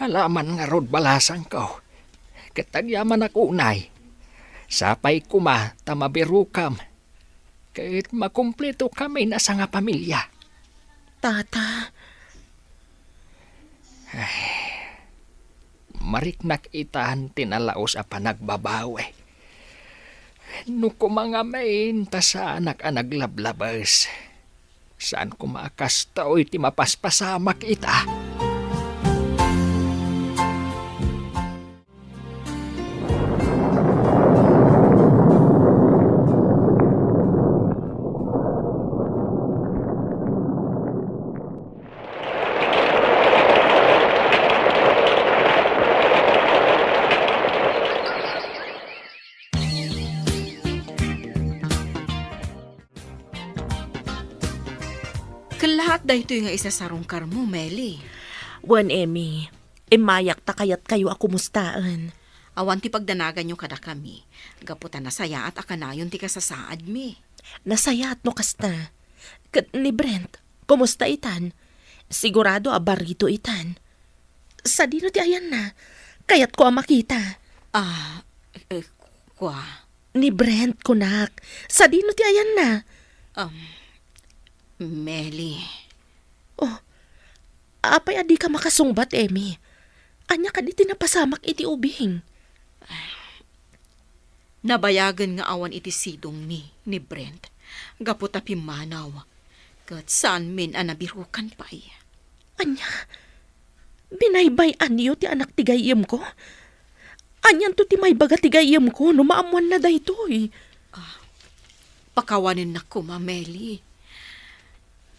alaman nga rod balasang kaw. Katagyaman ako unay. Sapay kuma tamabirukam. Kahit makumpleto kami na sa nga pamilya. Tata, Mariknak itahan tinalaos a panagbabawe. No kumangamain ta sa anak a naglablabas. Saan kumakastaw iti mapaspasamak ita? Kalahat dahito nga isasarong karmo, Meli. wan Emmy, imayak ta kayat kayo ako mustaan. Awan ti pagdanagan nyo kada kami. Gaputan na saya at akanayon ti kasasaad mi. Nasaya at no kasta. Kat ni Brent, kumusta itan? Sigurado abarito itan. Sa dino ti ayan na, kayat ko makita. Kwa. Ni Brent, kunak, sa dino ti ayan na. Meli. Apay adi ka makasungbat, Emmy. Anya ka di tinapasamak iti ubing. Nabayagan nga awan iti sidong ni Brent. Gaputa pimanaw. Kat saan min anabirukan pa'y. Anya, binaybay anyo ti anak ti gayem ko. Anyan to ti may baga ti gayem ko, no maamuan na daytoy. Pakawanin na ko, Meli.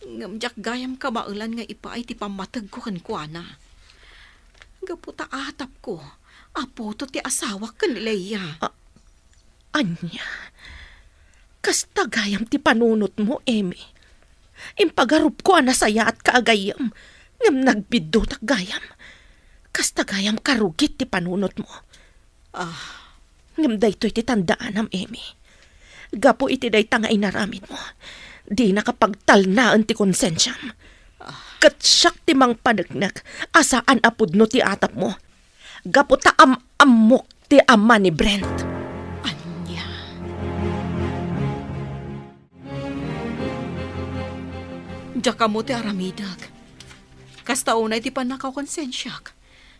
Ngamjak gayam ka maulan nga ipa ay ti pamatag ko kan kuana. Gaputa atap ko. Apo to ti asawa kan Leia. Anya, kasta gayam ti panunot mo, Emmy. Impagarup ko anasaya at kaagayam. Ngam nagbiddo tak gayam. Kasta gayam karugit ti panunot mo. Ngam daytoy ti tandaan am, Emmy. Gapo iti day tanga inaramid mo. Di nakapagtalnaan ti konsensyam. Katsyak ti mang panagnak, asaan apod no ti atap mo. Gapo ta amok ti ama ni Brent. Anya. Diyaka mo ti aramidag. Kasta unay ti panakaw konsensyak.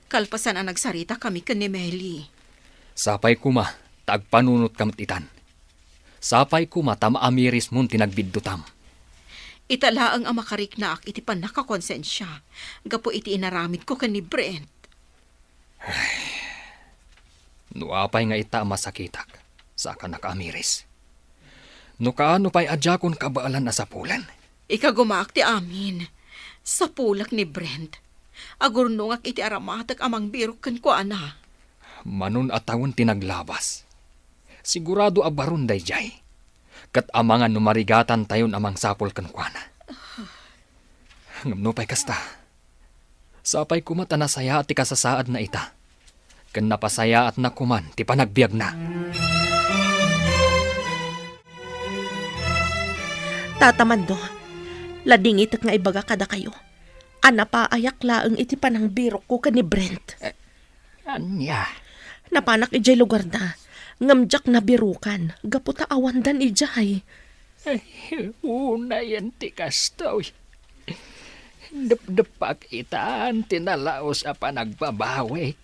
Kalpasan ang nagsarita kami kan ni Meli. Sapay kuma, tagpanunot kam titan. Sapay kuma tamaamiris mun tinagbiddutam. Italaang ang makariknaak iti panakakonsensya. Gapo iti inaramid ko kan ni Brent. Nuapay nga ita masakitak sa ka nakaamiris. No kaano pa'y adyakon kabaalan na sa pulan? Ikagumaak ti amin. Sa pulak ni Brent. Agurnungak iti aramatak amang birok kan ko ana. Manun atawon tinaglabas. Sigurado abaron dayjay. Kat amangan numarigatan tayon amang sapol kankwana. Ngamno pa'y kasta. Sapay kumata na saya at ti kasasaad na ita. Kan napasaya at nakuman ti panagbiag na. Tatamando, ladingit nga ibaga kada kayo. Ana pa ayak laeng iti panang birok ko ka ni Brent. Anya? Napanak ijay lugar na. Ngamjak na birukan. Gaputa awandan ijay. Una yan ti kastoy. Dep-depak itaan tinalaos apa nagbabawi.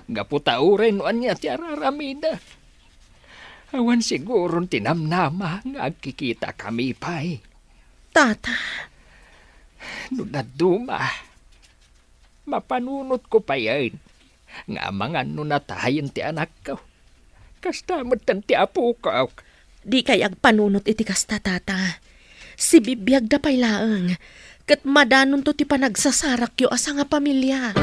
Gaputa uren anya ti araramida. Awan siguro tinamnama nga agkikita kami pa'y. Tata, Nunaduma. Mapanunot ko pa yan. Nga mga nunatayin ti anak ko. Kastamot tan ti apo ko. di kay agpanunot iti kasta tata. Si bibiyag da pay laeng. Kat madanon to ti panagsasarak yo asa nga pamilya.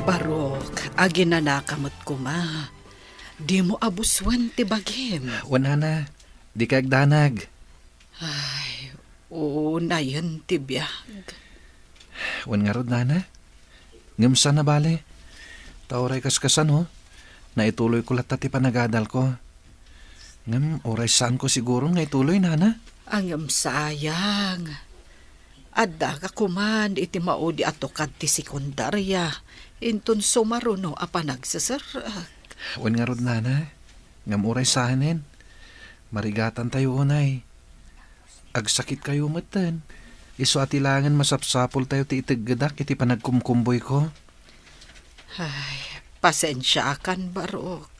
Barok, aginanakamot ko ma. Di mo abuswan ti bagim. Wana na, di ka agdanag. Ay, oo na yan ti biyag. Wan nga rod, nana. Ngamsa na bale. Tauray kaskasan, ho. Naituloy ko lahat ti panagadal ko. Ngam, oray saan ko siguro nga ituloy, nana. Ang sayang. Adda ka kuman iti maudi ato ti sekundarya. Inton sumaruno a panagsasarak. Wan nga rod, nana. Ngam, oray sahanin. Marigatan tayo, unay. Agsakit kayo matan. Iso atilangan masapsapol tayo ti itiggadak iti panagkumkumboy ko. Ay, pasensya kan barok.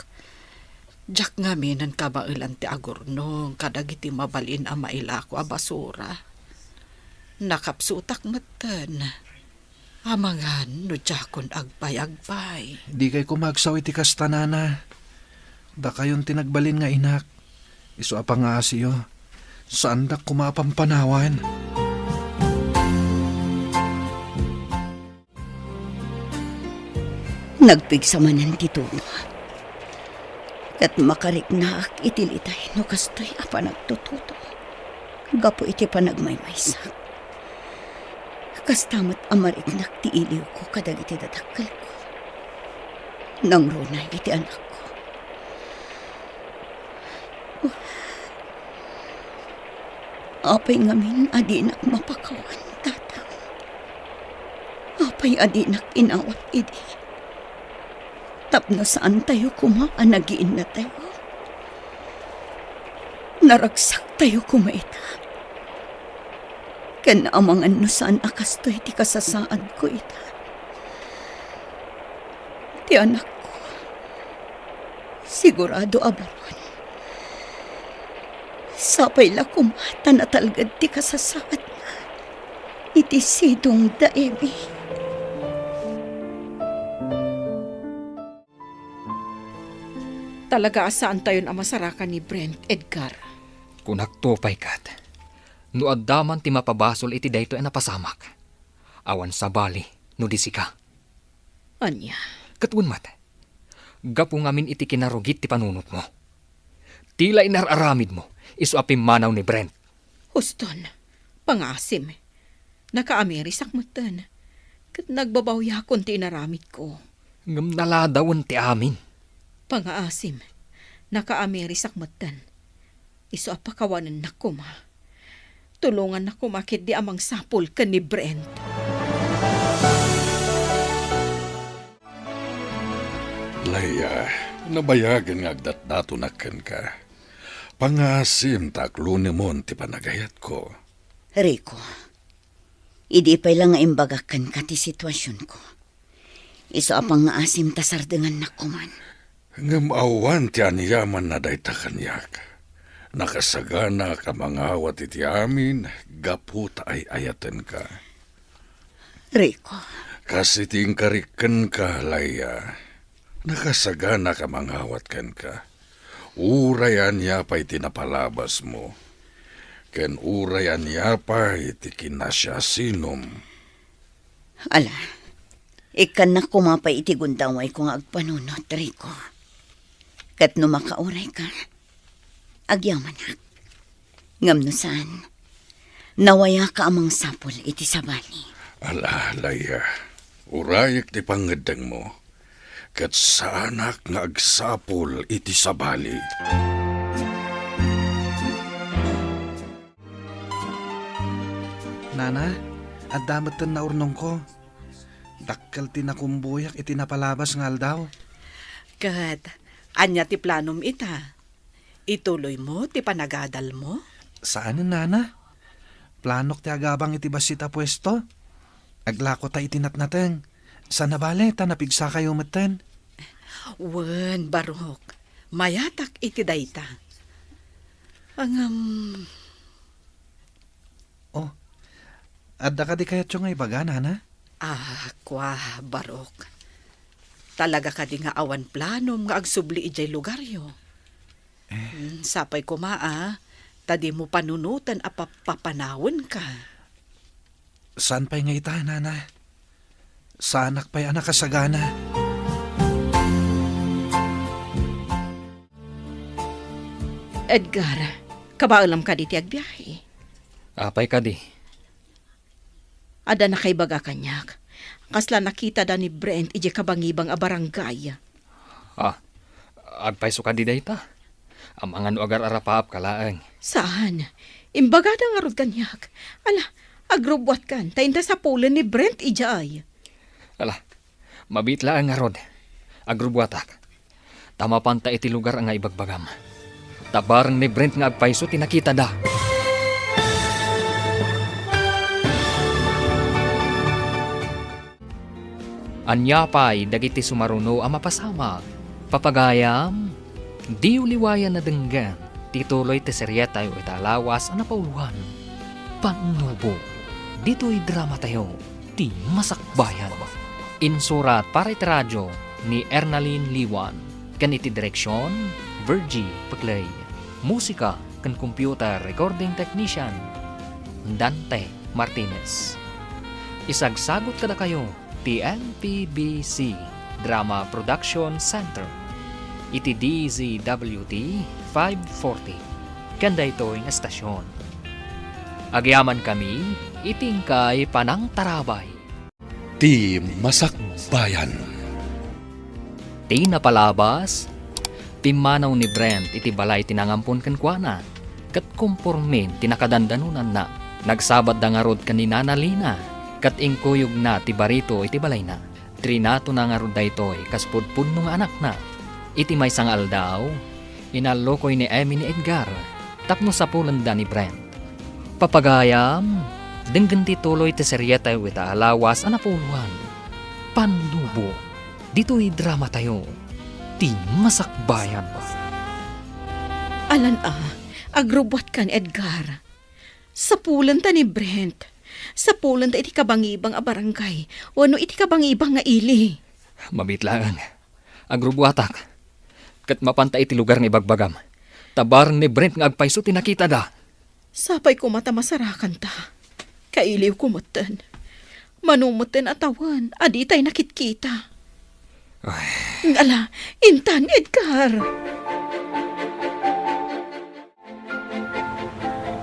Jak nga minan kabailan ti agurnong kadag iti mabalin a mailako a basura. Nakapsutak matan. Amangan no jakon agpay-agpay. Di kay kumagsaw iti kastanana. Da kayon tinagbalin nga inak. Iso apang nga asiyo. Saan da kumapampanawan? Nagpigsamanan ti Tuno. Kat makariknak itilitay no kastoy apa nagtututo. Gapo iti panagmaymaysak. Kastamat amariknak ti iliw ko kadag iti dadakkel ko. Nang runay iti anak ko. Apay ngamin adinak mapakawan, tatang. Apay adinak inawat idi. Tapno saan tayo kumaan, nagiin na tayo. Naragsak tayo kumaita. Kanaamangan no saan akas to iti kasasaad ko ita. Ti anak ko, sigurado abaron. Sapay la kumata na talgad ti kasasaad na. Iti sidong daemi. Talaga asaan tayo ang masarakan ni Brent, Edgar? Kunagtupay kat. No addaman ti mapabasol iti dayto ay napasamak. Awan sa bali, no di sika. Anya? Katun mat. Gapu ngamin iti kinarugit ti panunot mo. Tila inararamid mo, iso apim manaw ni Brent. Huston, pangasim. Naka-amerisak matan. Kat nagbabawya kon ti inaramid ko. Ngam naladawan ti amin. Pangaasim, naka-amerisak matan. Iso apakawanan na kuma. Tulungan na kumakit di amang sapol ka ni Brent. Laya, nabayagan nga agdat-dato nakan ka. Pangasim taklo ni mon ti panagayat ko. Rico, idi pa'y lang nga imbagakan ka ti sitwasyon ko. Iso apang nga asim tasardengan na kuman. Ngamawan ti aniyaman na dayta kanyak. Nakasagana ka mga awat iti amin, gaputa ay ayatan ka. Rico, Kasi ting kariken ka, Laya. Nakasagana ka manghawat kan ka. Urayan niya pa iti napalabas mo. Ken urayan niya pa iti kinasya sinom. Ala, ikan na kumapay iti gundaway kung agpanunot, Rico. Kat no makauray ka, agyaman na. Ngam no saan, nawaya ka amang sapol iti sabali. Ala, Laya, urayak ti pangedeng mo. Kat saanak nga agsapol iti sabali. Nana, adamot na urnong ko. Dakkel tinakumbuyak iti napalabas nga aldaw. Kat, anya ti planom ita. Ituloy mo, ti panagadal mo. Saan nana? Planok ti agabang iti basita pwesto. Aglako ta itinatnateng. Sa nabale ta napigsa kayo maten. Wen, Barok. Mayatak iti dayta. Ang, Oh, adda ka di kayat yung ibaga, nana? kwa, Barok. Talaga ka di nga awan planom nga agsubli ijay lugaryo. Sapay kumaa, tadi mo panunutan a papanawon ka. Saan pa'y nga ita, nana? Saanak pa'y anak kasagana? Edgar, kabaalam ka di ti agbiyahe. Apay ka di. Ada na kay baga kanyak. Kasla nakita da ni Brent ije kabangibang a barangay. Agpay ka di dayta. Amangan agar arapaap kalaang. Saan? Imbaga da nga rod kanyak. Ala, agrobwat kan. Tainda sa pulen ni Brent ijay. Ala, mabitla ang arod. Agrubuatak. Tama panta iti lugar ang nga ibagbagam. Tabarang ni Brent nga agpayso tinakita da. Anya pa'y dagiti sumaruno ang mapasama. Papagayam, di uliwayan na denggan. Tituloy ti serye tayo italawas ang napauluhan. Panubo, dito'y drama tayo. Ti masakbayan. Insurat para iti radyo ni Ernaline Liwan. Kan iti direksyon, Virgie Paglay. Musika kan computer recording technician, Dante Martinez. Isagsagot kada kayo TNPBC Drama Production Center. Iti DZWT 540. Kanda ito yung estasyon. Agyaman kami, itingkay panang tarabay. Ti Masakbayan. Ti napalabas, timanaw ni Brent iti balay tinangampon kankwana. Kat kumpormin tinakadandanunan na. Nagsabad da nga rod kanina na Lina. Kat ingkuyog na ti barito iti balay na. Trinato na nga rod da ito'y kaspudpud nung anak na. Iti may sangal daw, inalokoy ni Emmy ni Edgar. Tapno sa pulanda ni Brent. Papagayam, denggan ti tuloy ti serye tayo ita alawas anapuluhan. Pandubo, dito'y drama tayo. Ti masakbayan ba? Alan agrobwat kan Edgar. Sa pulan ta ni Brent. Sa pulan ta iti kabangibang a barangay. Wano iti kabangibang nga ili. Mabitlaan. Agrubuatak. Kat mapanta iti lugar ni Bagbagam. Tabarang ni Brent nga agpayso tinakita da. Sapay ko mata masarakan ta. Kailiw kumutan. Manumutan atawan. Adi tay nakitkita. Ngala, intan Edgar.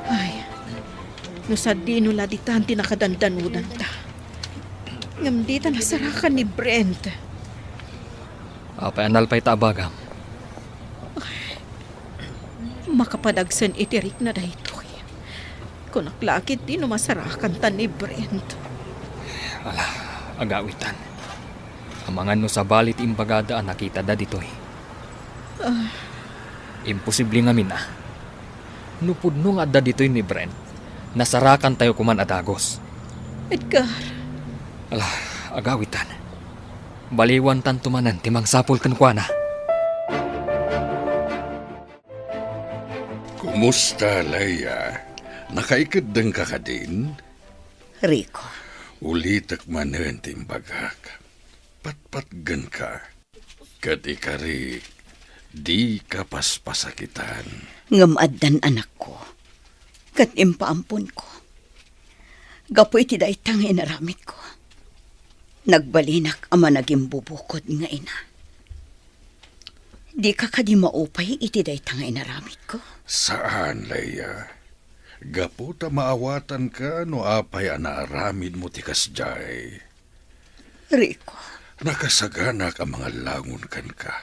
Ay, no sa di nula di tan tinakadandanudan ta. Ngam di ta nasarakan ni Brent. Apay anal pa'y tabagam. Makapadagsan itirik na daytoy. Kung naklakit di no masarakan ta ni Brent. Ala, agawitan. Amangan no sa balit imbagada ang nakita da dito'y. Imposible nga mina. Nupud nung adda dito'y ni Brent. Nasarakan tayo kuman adagos. Edgar, Ala, agawitan. Baliwan tantumanan timang sapol kankwana. Kumusta, Laya? Nakaikadang ka ka din? Rico, Ulitak manen timbagak. Patpatgan ka. Kat ikari, di ka paspasakitan. Ngamaddan anak ko. Kat impaampun ko. Gapoy ti daytang inaramid ko. Nagbalinak ama naging bubukod nga ina. Di ka kadi maupay iti daytang inaramid ko. Saan, Leia? Gaputa maawatan ka no apay anaaramid mo ti kasjay. Rico, Nakasagana ka mga langon kan ka.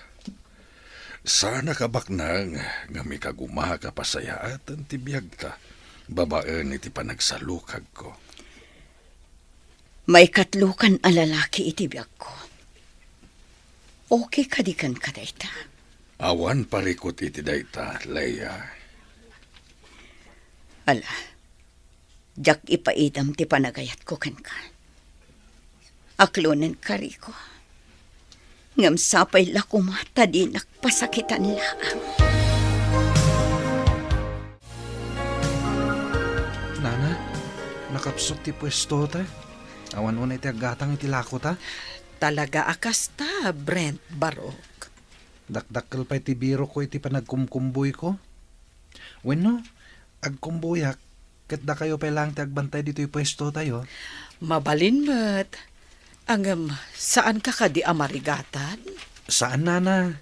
Sana kabaknang nga may kagumaha ka pasayaatan ti biyag ta. Babaan iti panagsalukag ko. may katlukan a lalaki iti biyag ko. Okay kadikan ka dayta. Awan parikot iti dayta, Leia. Ala, jak ipaidam ti panagayat ko kan ka. Aklonan ka, Rico. Ngam sapay lakumata di nakpasakitan laang. Nana, nakapsot ti pwesto ta. Awan unay ti aggatang iti lako ta. Talaga akas ta, Brent Barok. Dakdakkel pa iti biro ko iti panagkumkumboy ko. Wenno, agkumboyak. Ket da kayo pa lang ti agbantay dito yung pwesto tayo. Mabalin met. Saan ka di amarigatan? Saan, Nana?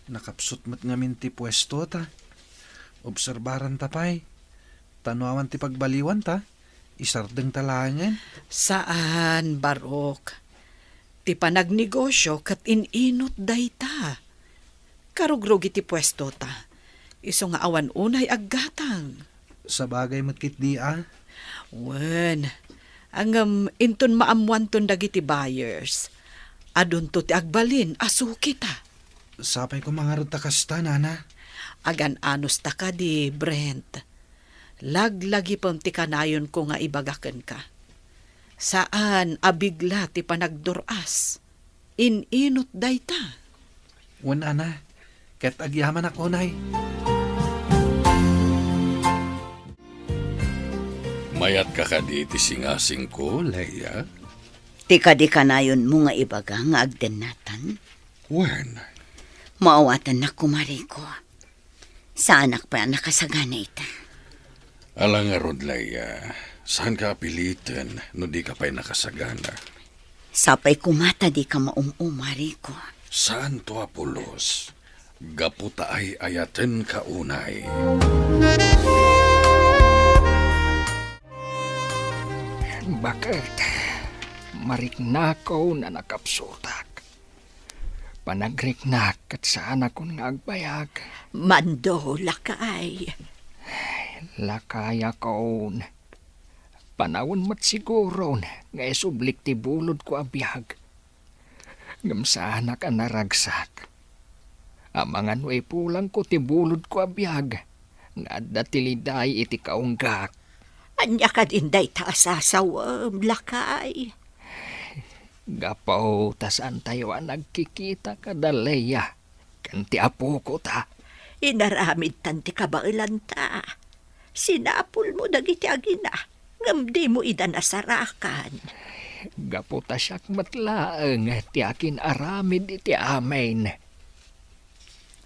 Nakapsot mat ngamin ti pwesto ta. Obserbaran ta pa'y. Tanuawan ti pagbaliwan ta. Isardeng talangan. Saan, Barok? Ti panagnegosyo kat ininot dayta. Karugrog iti pwesto ta. Iso nga awan unay aggatang. Sa bagay matkit di Wen, inton maamuan ton dagiti buyers. Adun to ti agbalin, asuki ta. Sapay ko mga ta kasta, Nana. Agan anos ta ka di, Brent. Laglagi pang ti kanayon ko nga ibagaken ka. Saan abigla ti panagduras? Ininot dayta. Wan, Ana. Ket agyaman ako, Nay. Mayat ka kadi ti singasing ko, Leia. Tika di kanayon mo nga ibaga nga agdenatan. Wen, Maawatan na kumari ko. Sa anak pa nakasagana ita. alang nga rod, Leia. Saan ka apilitin no di ka pa'y nakasagana? Sapay kumata di ka maumumari ko. Saan to Apolos? Gaputa ay ayaten ka unay. Bakit? Mariknakaw na nakapsutak. Panagreknak at saan akong agbayag. Mando, lakay. Lakaya kaon. Panawon mat siguro nga isublik ti bulod ko abiyag. Ngamsana ka naragsak. Amangan way pulang ko ti bulod ko abiyag. Nga datiliday iti kaunggak. Anya ka din day taasasawam, lakay. Gapaw tasan tayo ang nagkikita ka daleya. Kanti apo ko ta. Inaramid tanti kabailan ta. Sinapul mo dagiti agina. Ngamdi mo idanasarakan. Gaputa siyak matlaang ti akin aramid iti amen.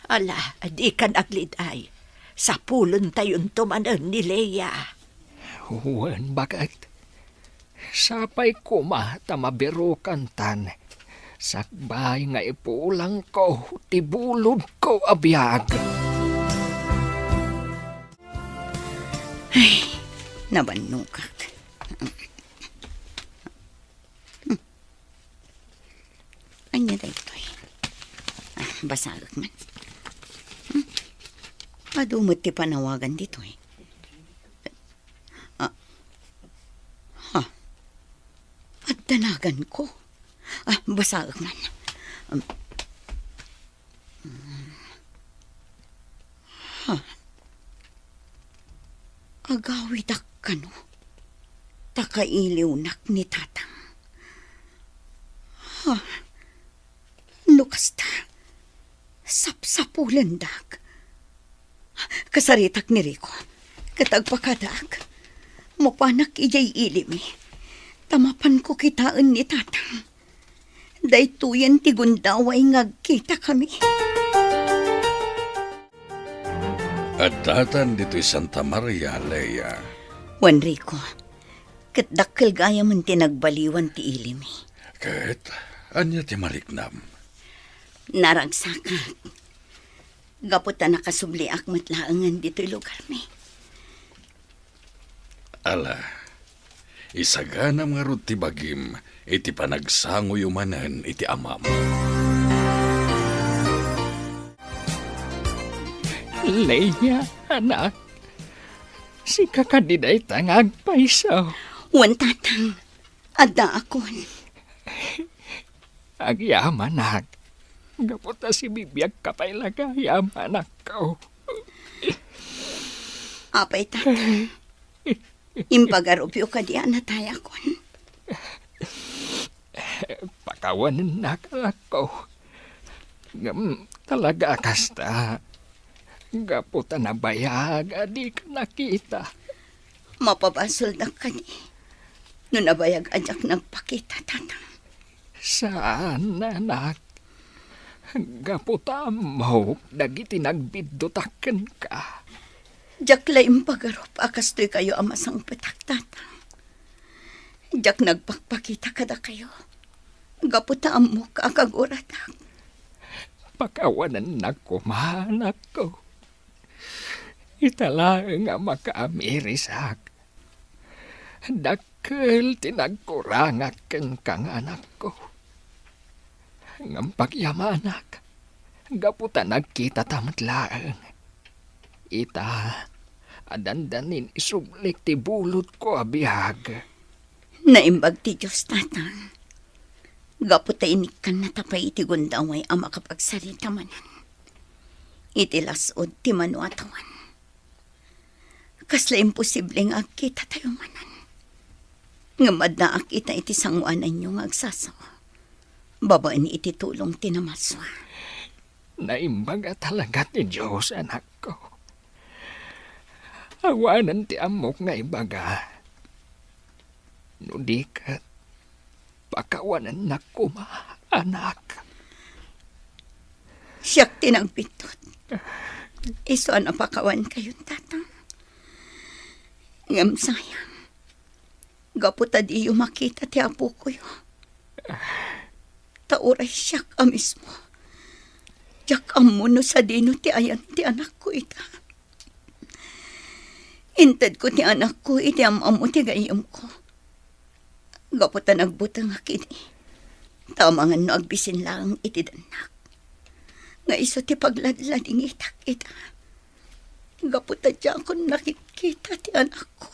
Ala, di kan agliday. Sa pulon tayon tumanan ni Leia. Huwan bakit? Sapay ko tamabirukan tan. Sakbay nga ipulang ko, tibulod ko abiyag. Ay, nabanukak. Anya da ito eh. Basagak man. Madumot ti panawagan dito eh. At danagan ko. Basagak man. Agawidak ka no. Takailiwnak ni tatang. Nukasta. Sapsapulandak. Kasaritak ni Rico. Katagpakadak. Mupanak ijay ilimi. Tamapan ko kitaan ni tatang. Daytoyan ti gundaway ngagkita kami. At datan dito'y Santa Maria, Leia. Juan Rico, kat dakkel gaya man tinagbaliwan ti ilimi. Kat, anya ti maliknam. Naragsaka. Gaputa nakasubliak matlaangan dito'y lugar mi. Ala, isaganam nga rod ti bagim, iti panagsango yumanan iti amam. Leia, anak. Si kakadiday tangag paisaw. Wan tatang, adda akon. Agyaman, anak. Gaputa si bibiyag kapailaga, yaman ako. Apay tatang. Impagarupyo ka di anatay akon. Pakawanin na ako. Ngam talaga kasta. Gaputa na bayag, adi ka nakita. Mapabasol na ka ni. No nabayag ajak nagpakita tatang. Saan, anak? Gaputa mo, dagiti nagbiddotaken ka. Jak laing pagarup akas to'y kayo amasang petak tatang. Jak nagpakpakita kada kayo. Gaputa mo kakaguratak. Pakawanan na ko, mahanak ko. Italaang nga makaamirisak. Dakkel tinagkurangaken kang anak ko. Ngam pagyamanak, gaputa nagkita tamatlaang. Ita, adandanin isublik ti bulot ko abihag. Naimbag ti Diyos tatang. Gaputa inikan na tapay iti gundaway ang makapagsalita manan. Iti lasod ti manuatawan. Kasla imposibleng agkita tayo manan. Ngamad na akita iti sangwanan nyo ngagsasawa. Babaan iti tulong tinamaswa. Naimbaga talaga ti Diyos, anak ko. Awanan ti amok nga ibaga. No di ka, pakawanan na kuma, anak. Siyak tinagpitot. Iso na pakawan kayo, tatang. Ngam sayang. Gaputa di yung makita ti apo ko yun. Tauray siyak mismo. Jak amuno sa dino ti ayan ti anak ko ita. Intad ko ti anak ko iti amamu ti gayam ko. Gaputa nagbutang akini. Tamangan no agbisin lang iti danak. Nga iso ti pagladlading itak ita. Gaputa diyan ko nakikita ti anak ko.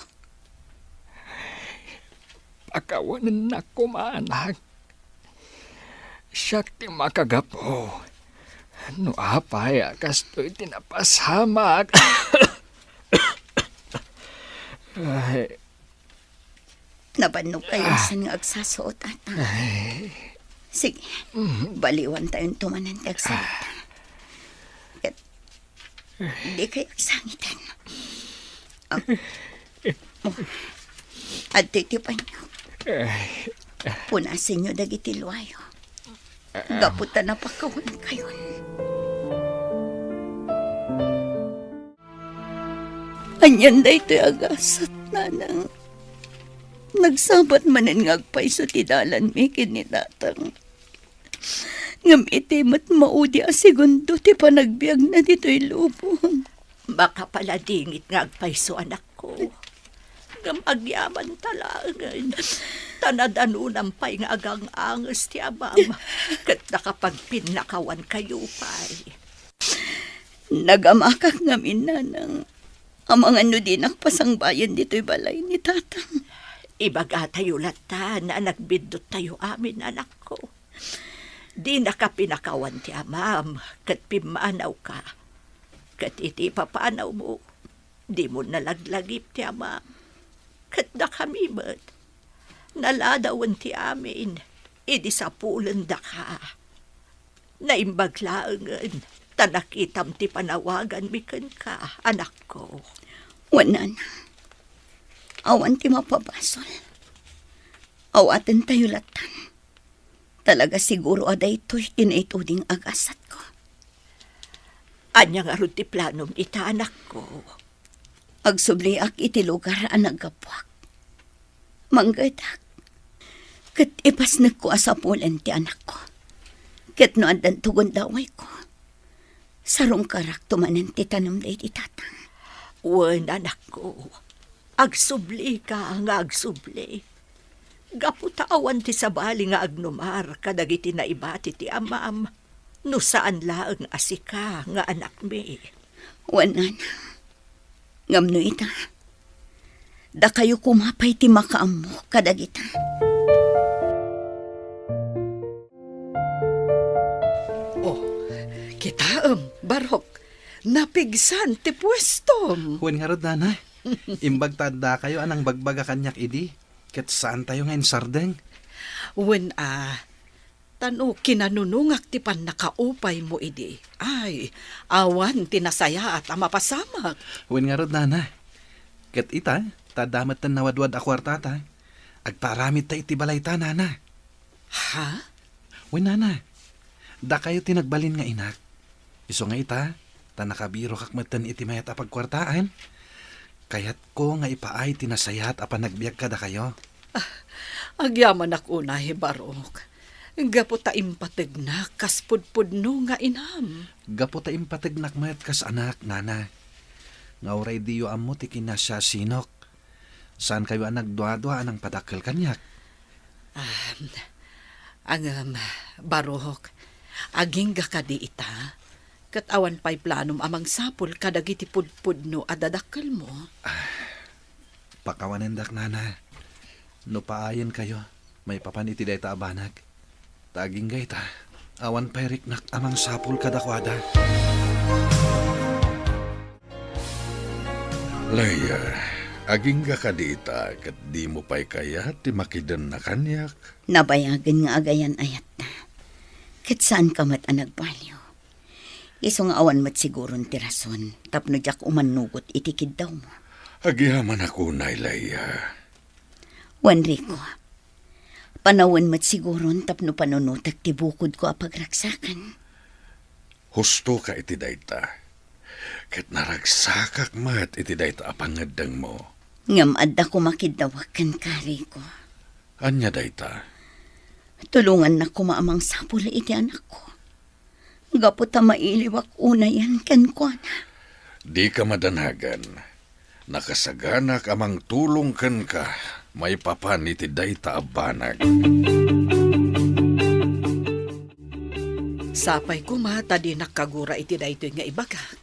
Pakawanan na kuma, anak. Siyak ti makagapo. No apay, kasto'y tinapasamak. Ay, Nabannog kayo sa nga agsasuot ata. Sige, baliwan tayong tumanan ti agsalita. Kat, di kayo agsangitan. At titipan nyo. Punasin nyo dagiti luwayo. Gaputa na pakawan kayo. Anyan da ito agasat nanang. Nagsabat manin ngagpay sa tidalan mi kinidatang. Ngam iti mat maudi a segundo ti panagbiag na dito'y lubong. Baka pala dingit ngagpayso anak ko. Ngam agyaman talangan. Tanadanunang pa'y nga agang angas ti abam. Kat nakapagpinakawan kayo pa'y. Nagamakak ngamin nanang. Amang ano din ang pasangbayan dito'y balay ni tatang. Ibaga tayo lata na nagbidot tayo amin anak ko. Di nakapinakawan ti amam. Kat pimanaw ka. Kat iti papanaw mo. Di mo nalaglagip ti amam. Kat nakamimot. Naladawan ti amin. Idi sa pulan da ka. Naimbaglaangan. Tanakitam ti panawagan mikan ka, anak ko. Wanan. Awan ti mapabasol. Awatan tayo latan. Talaga siguro aday to'y tinaituding agasat ko. Anya nga ron ti planom ita anak ko. Agsubliak iti lugar ang naggapuak. Manggadak. Kat ipasnag ko asapulan ti anak ko. Kat no andan tugon daway ko. Sarong karak tumanan ti tanong day ti tatang. Wen anak ko. Agsubli ka nga agsubli. Gaputaawan ti sabali nga agnumar kadagiti na ibati ti amam. No saan laang asika nga anak mi. Wanan. Ngam no ita. Da kayo kumapay ti makaammo kadagita. Kitaam, Barok. Napigsan ti pwestom. Wen nga rod, Nana. Imbag tanda kayo anang bagbaga kanyak idi. Ket saan tayo ngayon sardeng? Wen tano kinanunungak ti pan nakaupay mo idi. Ay, awan tinasaya at amapasamak. Wen nga rod, Nana. Ket ita, tadamat tan nawadwad a kwartata. Agparamid ta iti balay ta, Nana. Ha? Wen, Nana. Da kayo tinagbalin nga inak. Iso nga ita, ta nakabiro kakmatan iti mayat apag kwartaan. Kayat ko nga ipaay tinasayat apan nagbiag ka da kayo. Agyaman ako na, Barok. Gapo ta impateg na kaspudpudno nga inam. Gapo ta impatagnak mayat kas anak, Nana. Nga oray diyo amo ti kinasya sinok. Saan kayo ang nagdwa-dwa anang padakkel kanyak? Barok, aging ka di ita. Katawan pa'y planom amang sapul kadagiti pudpudno adadakkel mo. Pakawanendak, Nana. No paayan kayo, may papaniti day ta abanag. Taging gay ta, awan pa'y riknak amang sapul kadakwada. Leia, aging ka dita kat di mo pa'y kaya ti makidan na kanyak. Nabayagan nga agayan ayat na. Kat saan ka mat ang nagbaliw? Iso nga awan mat siguron ti rason. Tapno jak umanugot itikid daw mo. Agyaman ako na, Leia. Juan Rico, panawan mat siguron tapno panunutak ti bukod ko apagragsakan. Husto ka iti dayta. Kat naragsakak mat iti dayta apangadang mo. Ngam adda ko makidawakan ka, Rico. Anya dayta? Tulungan na ko maamang sapula iti anak ko. Gapo ta mailiwak una yan kan ko na. Di ka madanagan. Nakasaganak amang tulong kan ka. May papan iti dayta abanag. Sapay ko mata di nakagura iti daytoy nga ibagak.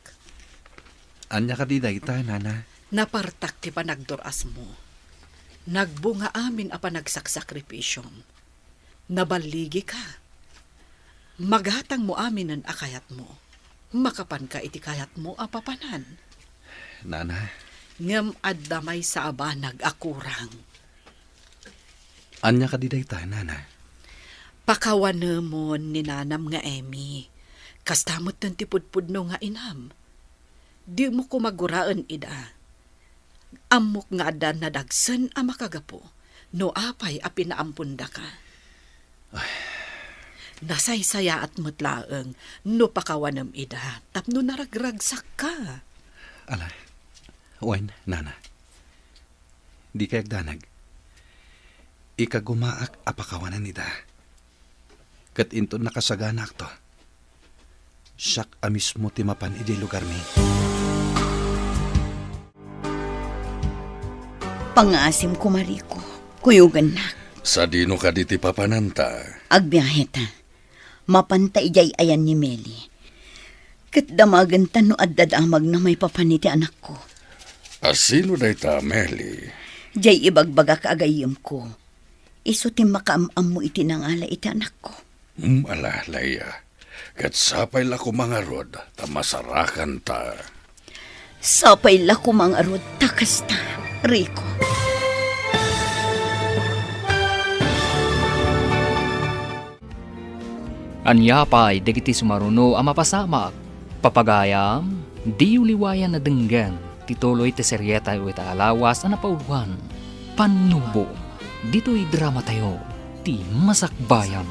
Anya ka di dayta, Nana. Napartak ti panagduras mo. Nagbunga amin a panagsakripisyon. Nabaligi ka. Maghatang mo amin ang akayat mo. Makapan ka iti kayat mo apapanan. Nana, Ngem addamay sa abanag akurang. anya ka di dayta, Nana. Pakawanemon ni nanam nga Emi. Kastamot ng tipudpudno nga inam. Di mo ko maguraan ida. Amok nga adan na dagsan a makagapo. No apay a pinaampunda ka. Nasaysaya at mutlaeng no pakawanam ida. Tapno naragragsak ka. Ala, Wen, Nana. Di kayag danag. Ikagumaak apakawanan nida. Kat into nakasaganak to. Siyak amismo timapan iti lugar mi. Pangasim ko, Mariko. Kuyugan na. Sa dino ka diti papananta. Agbiyahe ta. Mapanta ijay ayan ni Meli. Kat damagan ta no addadamag na may papaniti anak ko. Asino dayta, Meli? Jay ibagbaga kaagayim ko. Iso ti makaamam mo iti nangala iti anak ko. Ala, Leia. Kat sapay la ko mga rod, tamasarakan ta. Sapay la ko mga rod, takas ta, Rico. Anyapay, dagiti sumaruno ang mapasamak. Papagayam, di uliwayan na denggan. Tituloy ti seryeta iti alawas na napauwan. Panubo, dito'y drama tayo. Ti masakbayan.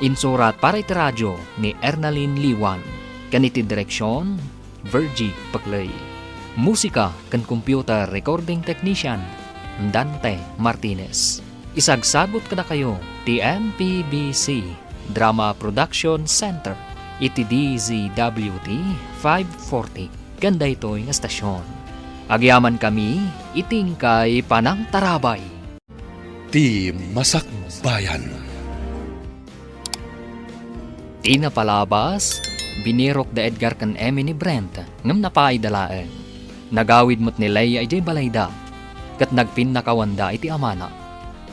Insurat para iti radyo ni Ernalyn Liwan. Kaniti direksyon, Virgie Paglay. Musika kan computer recording technician, Dante Martinez. Isagsagot kada kayo, TMPBC Drama Production Center. Iti DZWT 540. Ganda ito yung estasyon. Agyaman kami, iting kay Panang Tarabay. Ti Masakbayan. Di na palabas, binirok da Edgar kan Emi ni Brent, ngam napaidalaan. Nagawid mo't ni Leia ijay balayda, kat nagpin nakawanda iti amana.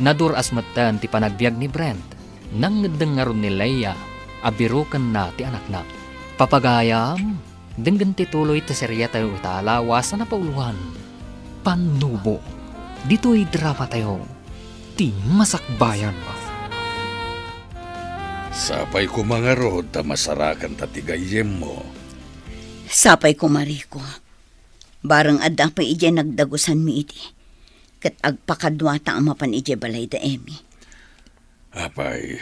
Naduras matan ti panagbiag ni Brent, nang nagdangaron ni Leia, abirukan na ti anak na. Papagayam, denggan ti tuloy ti serya tayo italawas na napauluhan. Panubo, dito'y drama tayo, ti Masakbayan. Sapay ko mga rod, ta masarakan tatigayem mo. Sapay ko, Mariko. Barang adda pa ije nagdagusan mi iti. Kat agpakadwata ang mapan ije balay da emi. Apay,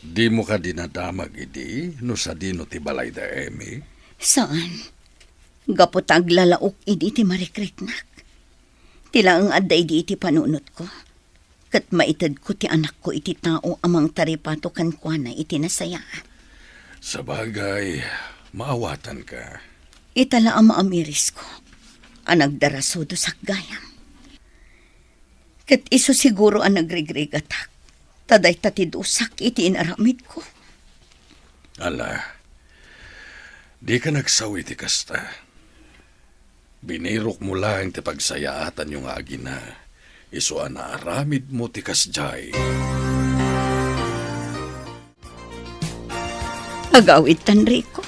di mo ka dinadamag idi, no sa dino ti balay da emi. Saan? Gapot aglalaok idi ti marikriknak. Tila ang adda idi iti panunot ko. Kat maitad ko ti anak ko iti tao amang taripato kan kwa na iti nasaya. Sa bagay, maawatan ka. Itala ang maamiris ko. Ang nagdaraso do sakgayam. Kat iso siguro ang nagrigrigatak. Taday tatidusak iti inaramid ko. Ala, di ka nagsawi ti kasta. Binirok mo lang ti pagsayaatan yung agina. Iso ana aramid mo ti kasjay. Agawid tan Rico.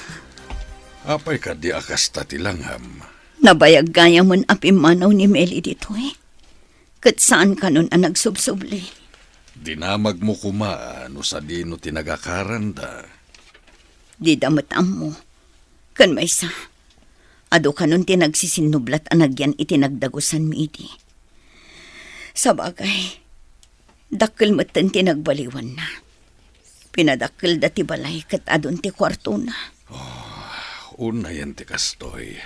Apay ka di akasta ti langham. Nabayag gaya mon apimanaw ni Meli dito eh. Kat saan ka nun ang nagsubsubli? Dinamag mo kumaan no sa dino tinagakaranda. Di damatam mo. Kan may sa. Ado ka nun tinagsisinublat anagyan itinagdagusan mi iti. Sa bagay, dakil matan tinagbaliwan na. Pinadakil dati balay kat adon ti kwarto na. Unay yan ti kastoy.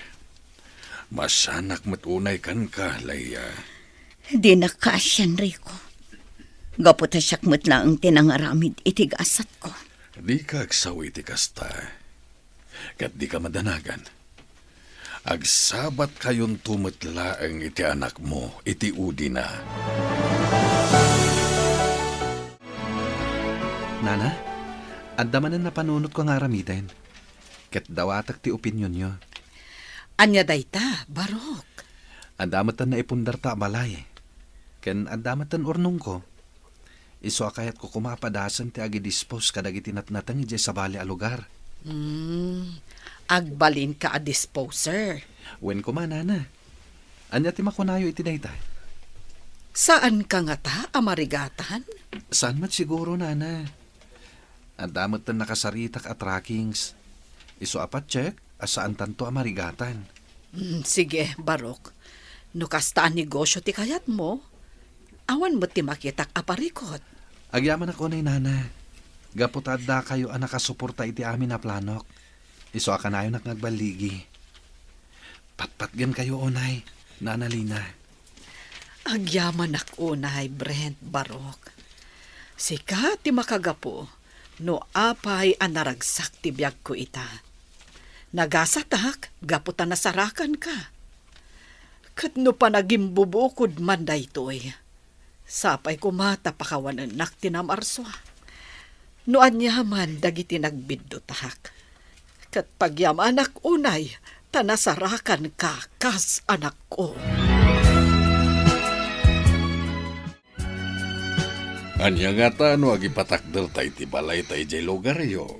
Masanak matunay kan ka, Leia. Di nakasyan, Rico. Gaputa siyak matla ang tinangaramid itigasat ko. Di ka agsawi ti kasta. Kat di ka madanagan. Agsabat kayon tumatla ang iti anak mo, iti udi na. Nana, andamanan na panunot ko nga aramiden. Ket dawatak ti opinyon nyo. Anya dayta, Barok. Andamatan na ipundar ta balay. Ken andamatan urnong ko. Iso akayat ko kumapadasan ti agi-dispose kadagiti natnatang ije sa bali a lugar. Agbalin ka a disposer. Wen ko man, Nana. Anya ti makunayo iti dayta. Saan ka nga ta, amarigatan? Saan mat siguro, Nana? Andamatan nakasaritak at trackings. Iso apat check, asaan tanto amarigatan. Sige, Barok. No kastaan negosyo ti kayat mo, awan mo ti makitak aparikot. Agyaman ako na Nana. Gaputadda kayo ang nakasuporta iti amin na planok. Iso akanayo nagbaligi. Patpatgan kayo, onay, Nana Lina. Agyaman unay, Brent, Barok. Sika ti makagapo, no apay ang naragsak ti biyag ko ita. Nagasatak, gaputan nasarakan ka. Kat no panagimbubukod man daytoy. Sapay kumata pakawanan nak tinamarswa. No anyaman dagiti nagbiddotak. Kat pagyamanak unay, tanasarakan ka kas anak ko. Anya nga ta no agipatakder tay ti balay tay jay lugaryo.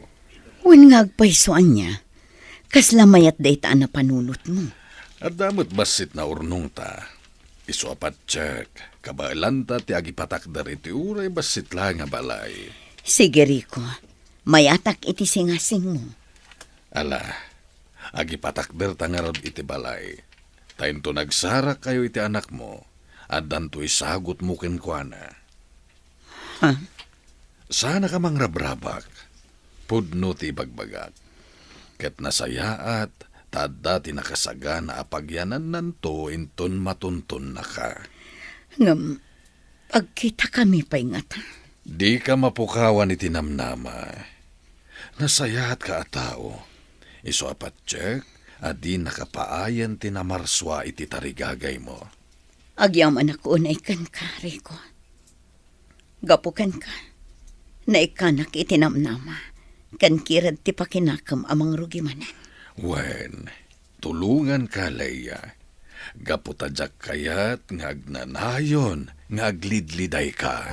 Wen nga agpaysoan niya. Kaslamayat dayta na panunot mo. At damot basit na urnong ta. Iso apat check. Kabailan ta ti agipatakder iti uray basit lang nga balay. Sige, Rico. Mayatak iti singasing mo. Ala, agipatakder ta nga rod iti balay. Tayo to nagsarak kayo iti anak mo. At danto isagot mo kinkwana. Ha? Sana ka mang rabrabak, pudno ti bagbagak. Ket nasayaat, tada ti nakasaga na apagyanan nanto inton matuntun na ka. Ngam, pagkita kami pa'y ngata. Di ka mapukawan iti namnama. Nasayaat ka a tao. Iso apat check, adi nakapaayan ti namarswa iti tarigagay mo. Agyaman ako na ikan ka, Rico. Gapukan ka. Na ikanak itinamnama. Kan kirad ti pakinakam amang rugimanan. Wen, tulungan ka, Leia. Gaputadyak kayat nga agnanayon, nga aglidliday ka.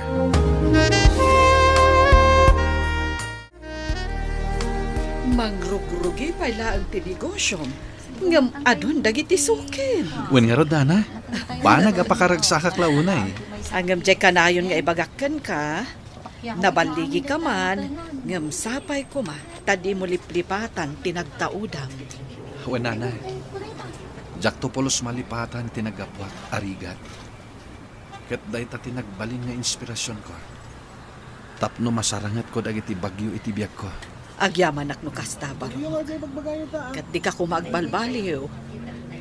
Mangrugrugi pala ang tinegosyo. Ngam adon dagiti sukin. Wen nga rod, Nana. Banag apakaragsakak launay. Angam jay kanayon nga ibagakan ka, nabaligi ka man, ngam sapay ko ma, tadi mo liplipatan tinagtaudang. Wen, Nana. Jak to polos malipatan tinagapwat, arigat. Ket day ta tinagbalin nga inspirasyon ko. Tapno masarangat ko dagiti bagyo iti biag ko. Agyaman akno kasta baro. Kat di ka kumagbalbaliw.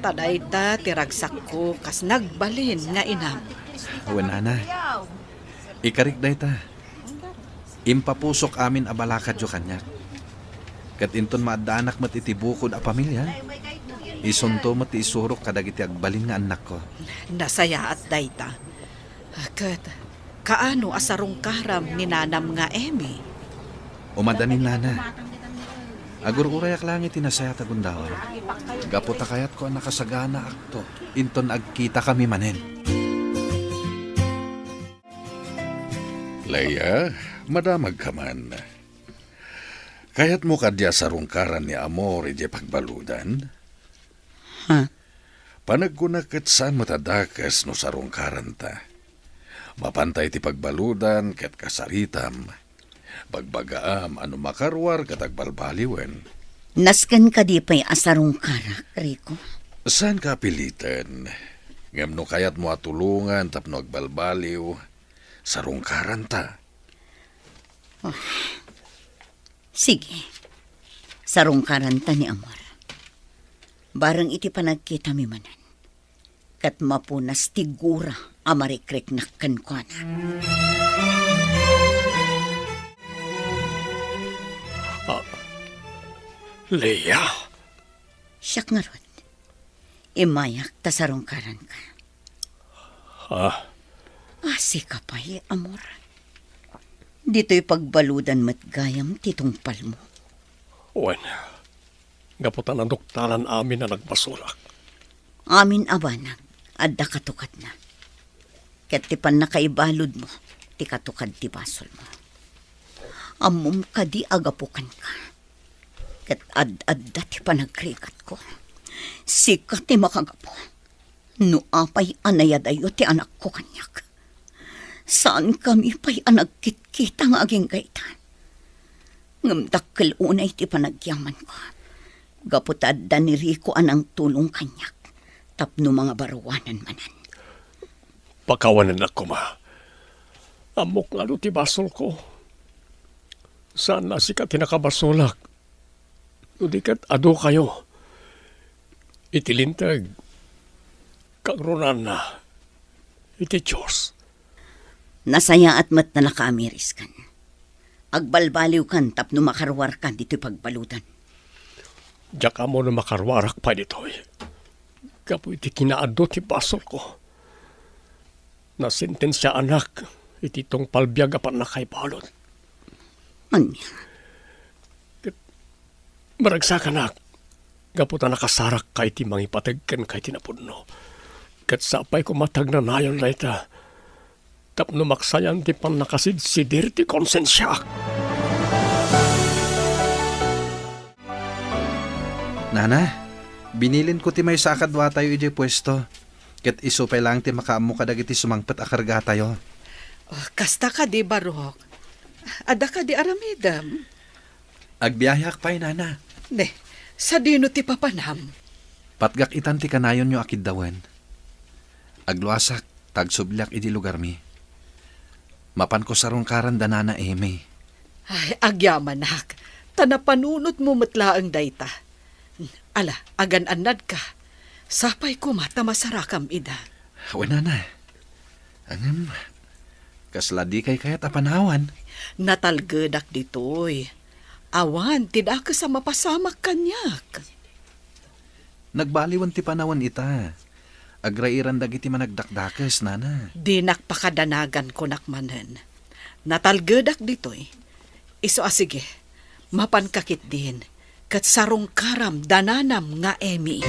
Taday ta tiragsak ko kas nagbalin nga inam. Wen, Nana. Ikarik day ta. Impapusok amin abalakad yo kanyak. Ket inton maadanak mat iti bukod a pamilya. Isunto mo ti isurok kadagiti agbalin nga anak ko. Nasaya at dayta. Kat kaano asarong karam ni nanam nga Emi. Umadanin, Nana. Agur-urayak lang itinasaya tagundawar. Gaputa kayat ko ang nakasagana akto. Inton agkita kami manen. Leia, madamag ka man. Kayat mo kadya sa rungkaran ni Amor iti pagbaludan? Ha? Panagkunakat saan matadakas no sa rungkaran ta. Mapantay ti pagbaludan ket kasaritam. Pagbagaam ano makarwar katagbalbaliwen. Naskan ka di pa'y asarong karak, Rico. Saan ka pilitan? Ngam no kayat mo atulungan tapno agbalbaliw sa rungkaran ta. Sige. Sarong karanta ni Amor. Barang iti panagkita mi manan. Kat mapunas tigura amarikrik nakkan ko na. Leia, Siyak nga ron. Imayak ta sarong karan ka. Asi ka pa Amor. Dito'y pagbaludan mat gayam titungpal mo. wen, gaputan ang doktaran amin na nagbasulak. Amin abanag, adda katukat na. Ket ti pan nakaibalod mo, ti katukad ti basol mo. Amom ka di agapukan ka. Ket ad-adda ti panagrikat ko. Sikat ti makagapo. No apay anayadayo ti anak ko kanyak. Saan kami pa'y anagkit-kita nga aging gaitan? Ngamdakkel unay ti panagyaman ko. Gaputad da ni Rico anang tulong kanyak. Tapno mga barawanan manan. Pakawanan ako, ma. Amok nga ti basol ko. Saan na sikat tinakabasulak? Udikat ado kayo. Itilintag. Kagronan na. Iti Diyos. Nasaya at mat na nakaamiris kan. Agbalbaliw kan tapno makarwar kan dito'y pagbalutan. Diyak mo na makarwarak pa dito'y. Kapo iti kinaado ti basol ko. Nasentensya anak, iti tong palbiyaga pa na kay balot. Anya, Maragsak anak, gaputa nakasarak kay ti mangipatagkan kay tinapudno. Kat sapay ko matag na nayon layta. Tapno maksayan ti pan nakasidsidir ti konsensya. Nana, binilin ko ti may sakadwa tayo iti pwesto. Ket isupay lang ti makaamo kadagiti sumangpet a karga tayo. Kasta ka di barok. Ada ka di aramidam. Agbiyayak pa'y, Nana. Ne, sa dino ti papanam. Patgak itan ti kanayon nyo akid dawen. Agluasak, tagsublyak iti lugar mi. Mapan ko sarong karan danana Amy. Ay, agyaman nak. Tanapanunot mo matla ang dayta. Ala, agan-anad ka. Sapay ko mata masarakam ida. Wala na. Angam, kasladi kay kayat apanawan. Natalgedak ditoy. Awan, tidak ka sa mapasamak kanyak. Nagbaliwan ti panawan ita. Agrairan dagiti managdakdakas, nana. Dinak pakadanagan ko nakmanen. Natalgedak ditoy. Iso sige, mapankakit din. Kat sarong karam dananam nga Emi.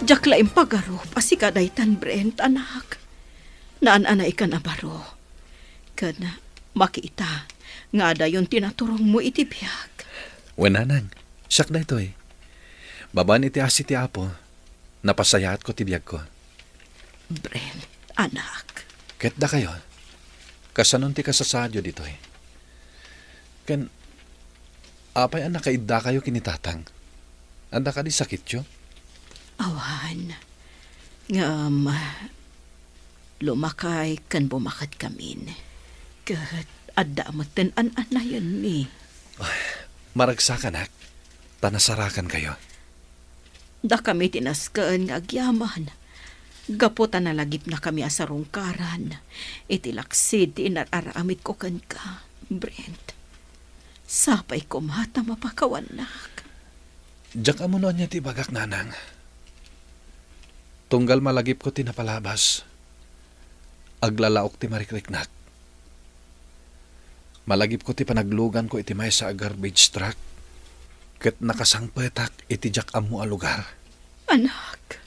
Jakla impagaro, pasikadaytan Brent, anak. Naan-anay ka na baro. Kana, makita, nga dayon tinaturong mo itibiyag. Wananang, siyak na ito eh. Baban iti asi ti apo, napasayat ko tibiyag ko. Brent, anak. Ket da kayo, kasanon ti kasasadyo dito eh. Ken, apay ang nakaidda kayo kinitatang. Anda ka di sakit yo? Awan, lumakay kan bumakat kamin. Kat adda matan an-anayan mi. Maragsakan hak, tanasarakan kayo. Da kami tinaskaan nga agyaman. Gaputan na lagip na kami asarong karan. Itilaksid inararamit ko kan ka, Brent. Sapay ko mata mapakawanak. Diyak amo noon niya ti bagak nanang. Tunggal malagip ko tinapalabas. Aglalaok ti marikriknak. Malagip ko ti panaglugan ko iti may sa garbage truck. Ket nakasangpetak iti diyak amo a lugar. Anak,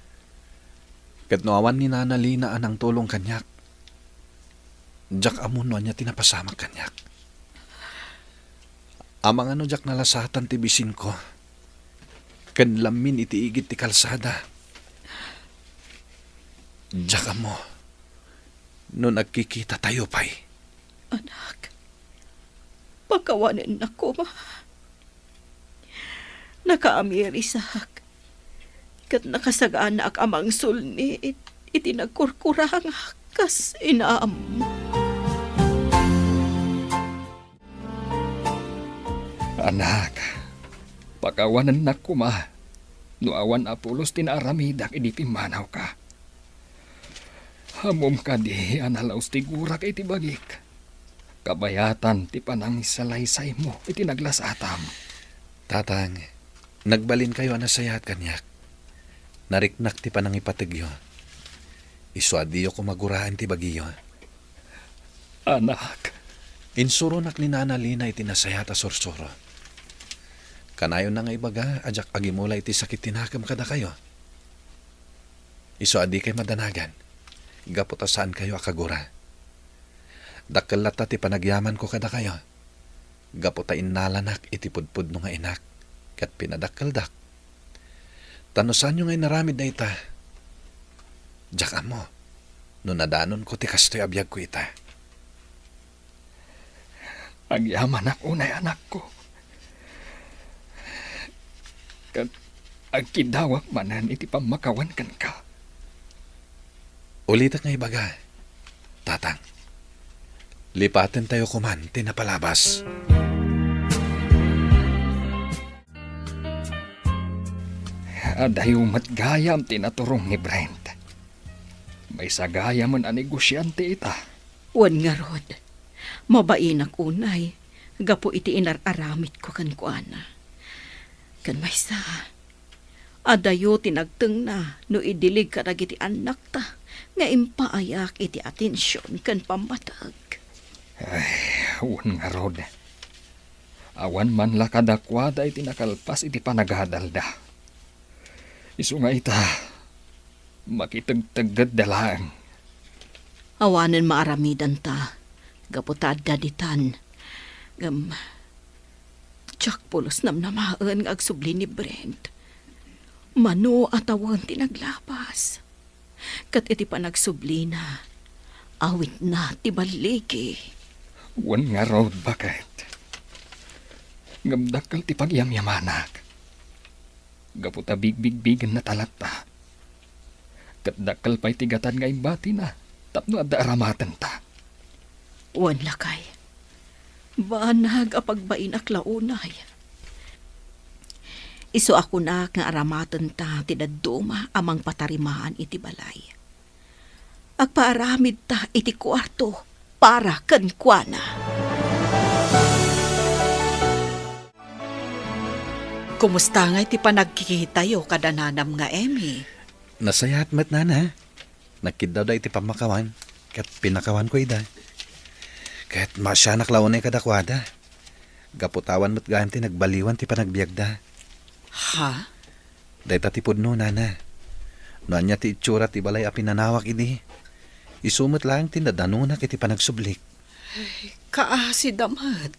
Ket noawan ni Nana Lina anang tulong kanyak. Diyak amo noon niya tinapasamak kanyak. Amang ano diyak nalasatan ti bisin ko. Ken lamin iti igit ti kalsada. Diyak amo. No nagkikita tayo pa'y. anak. Pakawanin na ko, ma. Nakaamirisak. Kat nakasagaan na ak amang sulni, itinagkurkurang kas inaam. Anak, pakawanan na kuma. Nuawan apulos tinaramidak idipimanaw ka. Hamom ka di analaos ti gurak iti bagik. Kabayatan ti panangis sa laysay mo iti naglasatam. Tatang, nagbalin kayo anasayat kanyak. Nariknak ti panangipatigyo. Iswadiyo ko maguraan ti bagiyo. Anak, Insuronak ni Nana Lina iti nasayat a sorsoro. Kanayon na nga ibaga, ajak agimula iti sakit tinakam kada kayo. Iswadi kay madanagan. Gaputa saan kayo akagura. Dakkel lata ti panagyaman ko kada kayo. Gaputa innalanak iti pudpud no nga inak. Kat pinadakkeldak. Tanusan nyo ngay naramid na ita. Diyak mo. No nadanon ko ti kastoy abiyag ko ita. agyaman ako na anak ko. Kat agkidawak manan iti pamakawan kan ka. Ulitak nga ibaga. Tatang. Lipatin tayo kuman, tinapalabas. Adayo matgayam tinaturong ni Brent. May sagaya man a negosyante ita. Wan nga rod. Mabainak unay. Gapo iti inararamit ko kan kuana. Kan may sa. Adayo tinagteng na no idilig ka iti anak ta. Nga impaayak iti atensyon kan pamatag. Wan nga rod. Awan man lakadakwada iti nakalpas iti panagadalda. Isu nga ita. Makitagtagad dalang. Awanen maaramidan ta. Gaputad daditan. Tsak pulos namnamaan nga agsubli ni Brent. Mano atawan tinaglapas. Kat iti pa nagsubli na. Awit na ti baligi. Wan nga rod bakit. Ngamdakal ti pagyamyamanak. Gaputa bigbigbigan na talata. Kat dakal pa'y tigatan nga imbati na. Tapno at aramatan ta. Wan lakay. Banag apagbain ak launay. Iso ako na nga aramatan ta tinaduma amang patarimaan iti balay. Agpaaramid ta iti kwarto para kankwana. Kumusta nga iti panagkikitayo kadananam nga Emmy? Nasayat mat nana. Nakid daw iti pamakawan. Kat pinakawan ko ida. Kat masya naklawan ay kadakwada. Gaputawan mat gayam ti nagbaliwan ti panagbiagda. Ha? Dahita ti pudno nana. Noan niya ti itsura ti balay a pinanawak idi. Isumot lang ti nadanunak iti panagsublik. Kaasi damat.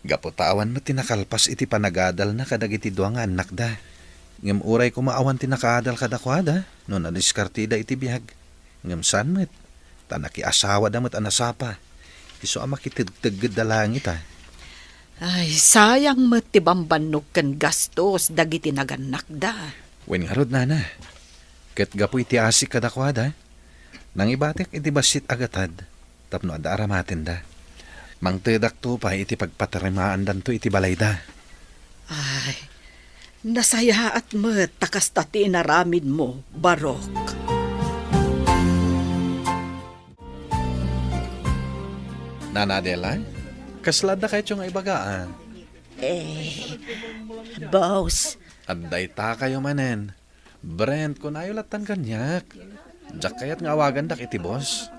Gaputawan mat ti nakalpas iti panagadal na kadag iti duwang nga anak da. Ngem uray ko maawan ti nakaadal kadakwada. No nadiskartida iti biyag. Ngem san met. Tanaki asawa damat anasapa. Iso ama kitagtagad da langit ah. Ay, sayang met ti bambannog ken gastos dagiti naganak da. Wen nga rod nana. Ket gapu iti asik kadakwada. Nang ibatek iti basit agatad. Tapno ada aramatin da. Mangtedak to pa iti pagpatarimaan danto iti balay da. Ay, nasaya at met takas tati naramid mo, Barok. Nana Adela, kaslada kayo tiyong ibagaan. Boss, Aday ta kayo manen. Brent, kung ayaw latan kanyak. Diyak kayat nga awagan dak iti boss.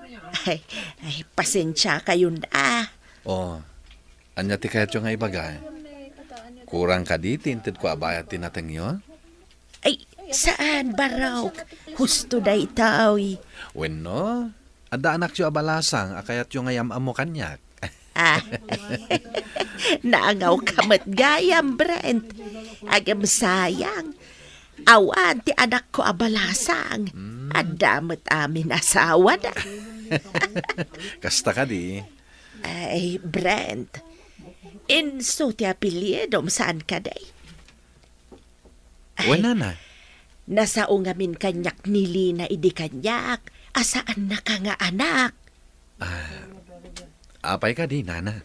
ay, pasensya kayo na. O, anya ti kayat yung nga ibaga. Kurang ka di, tinted ko abayat tinatengyo. Ay, saan, Barok? Husto da itaw. Wen no, ada anak yung abalasang, akayat yung ngayam amo kanyak. Ah, naangaw kamat gayam, Brent. Agam sayang. Awan ti anak ko abalasang. Adamat amin asawa na. Kasta ka di. Ay, Brent. Inso ti apelyedom saan ka day? Wen nana, Nasao ngamin kanyak nili na idi kanyak. Asaan na ka nga anak? apay ka di nana.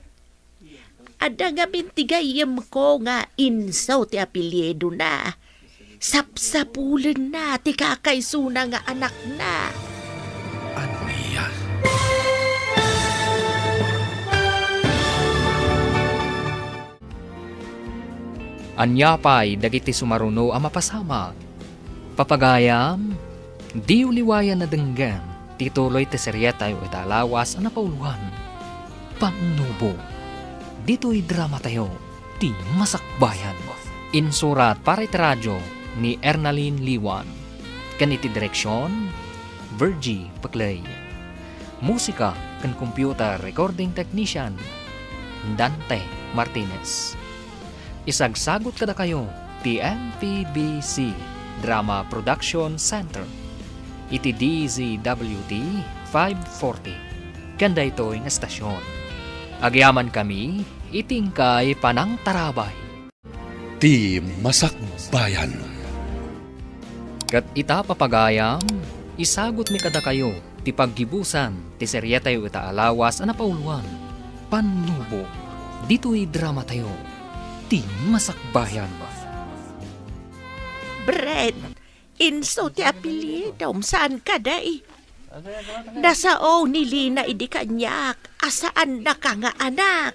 Ada ngamin tigayam ko nga inso ti apelyedo na. Sapsapulan na ti kakaysuna nga anak na. Ano niya? Anya pa'y dagiti sumaruno ang mapasama. Papagayam, di uliwayan na denggan, tituloy ti seryeta yu italawas ang napauluhan. Panubo, dito'y drama tayo, ti masakbayan. Insurat para iti radyo ni Ernaline Liwan. Kaniti direksyon, Virgie Paclay. Musika kan computer recording technician, Dante Martinez. Isagsagot kada kayo ti MPBC Drama Production Center iti DZWT 540 kanda ito'y nga estasyon. Agyaman kami itingkay panang tarabay. Ti Masakbayan. Kat ita papagayam, isagot mi kada kayo ti paggibusan ti seryetayo ita alawas ang napauluan. Panubo, dito'y drama tayo. Ti Masakbayan. Brent, inso ti apelyedom saan ka day? Nasao nili na idi kanyak. Asaan na ka nga anak?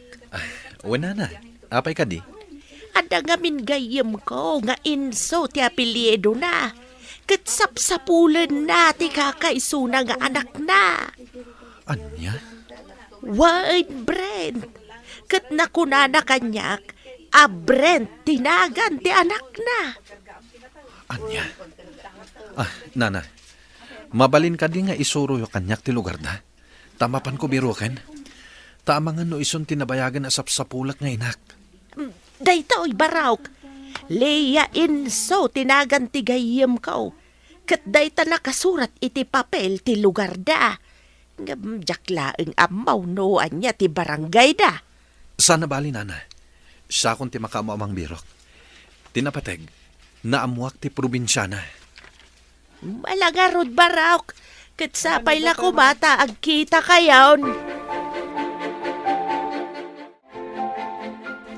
Wen nana, apay ka di? Ada ngamin gayem ko nga inso ti apelyedo na. Ket sapsapulan na ti kakaysuna nga anak na. Anya? Wait, Brent. Ket nakunana kanyak, Brent tinagan ti anak na. Anya? Nana, mabalin ka di nga isuro yung kanyak ti lugar na. Tamapan ko biruken. Tamangan no ison tinabayagan asap sa pulak nga inak. Daytoy barawk. Leia inso tinagan ti gayem ko. Ket dayta nakasurat iti papel ti lugar da. Ngam jaklaeng amaw no anya ti barangay da. Sana bali nana. Sa akong ti makaamamang birok. Tinapateg, naamuak ti probinsya na. Malaga rod barak. Kat sapay la ko bata, agkita kayaon.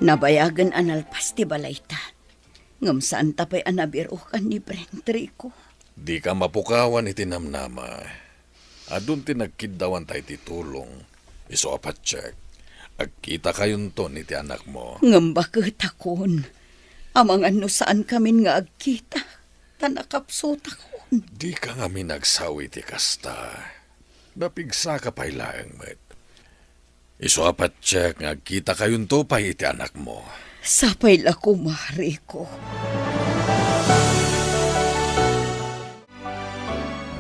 Nabayagan analpas ti balayta. Ngam saan tapay anabirukan ni Brentrico. Di ka mapukawan iti namnama. Adun ti nagkidawan tayo ti tulong. Iso apat check. Agkita kayon to ni ti anak mo. Ngam bakit akon. Amang ano saan kami nga agkita. Tanakapsot akon. Di ka nga minagsawi ti kasta. Napigsa ka pa'y laang met. Iso apat check nga agkita kayon to pa iti anak mo. Sapay la ko, Mariko.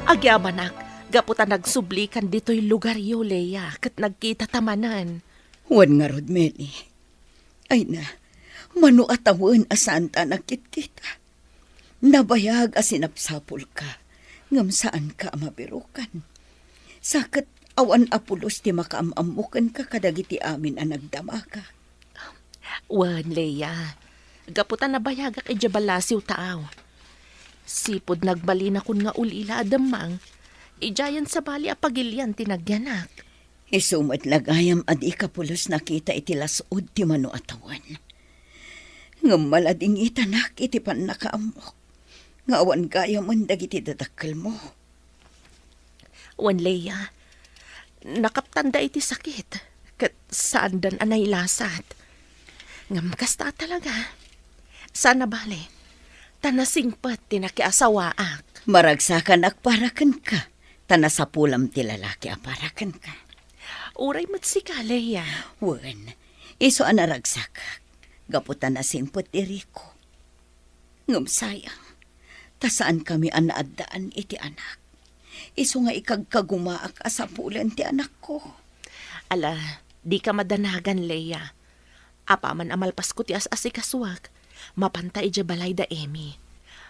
Agyamanak, gaputan nagsublikan dito'y lugar yo, Leia, kat nagkita tamanan. Wan nga rod, Meli. Ay na, mano atawan asan ta nakit-kita. Nabayag asinapsapol ka, ngam saan ka mabirukan. Sakat awan apulos ti makaamamukan ka kadagiti amin ang nagdama ka. Wan, Leia, gaputan nabayagak ijabalasiw taaw. Sipod nagbali na kun nga ulila adamang, ijayan sa bali apagilyan tinagyanak. Isumat lagayam adi kapulos nakita iti lasod ti mano atawan. Ngam malading itanak iti pan nakaamok. Nga awan gayam ang dagiti dadakkel mo. Wan, Leia, nakaptanda iti sakit, kat saan dan anay lasat. Ngam kasta talaga. Sana bale, tanasingpat tinakiasawaak. Maragsakan akparakan ka. Tanasapulam ti lalaki aparakan ka. Uray mat si ka, Leia. Wen, iso anaragsakak. Gaputan na simpot iriko. Ngum sayang, tasaan kami anaadaan iti anak. Iso nga ikagkagumaak asapulan ti anak ko. Ala, di ka madanagan, Leia. Apaman amalpas ko ti as-asikaswag. Mapantay ija balayda, Emi.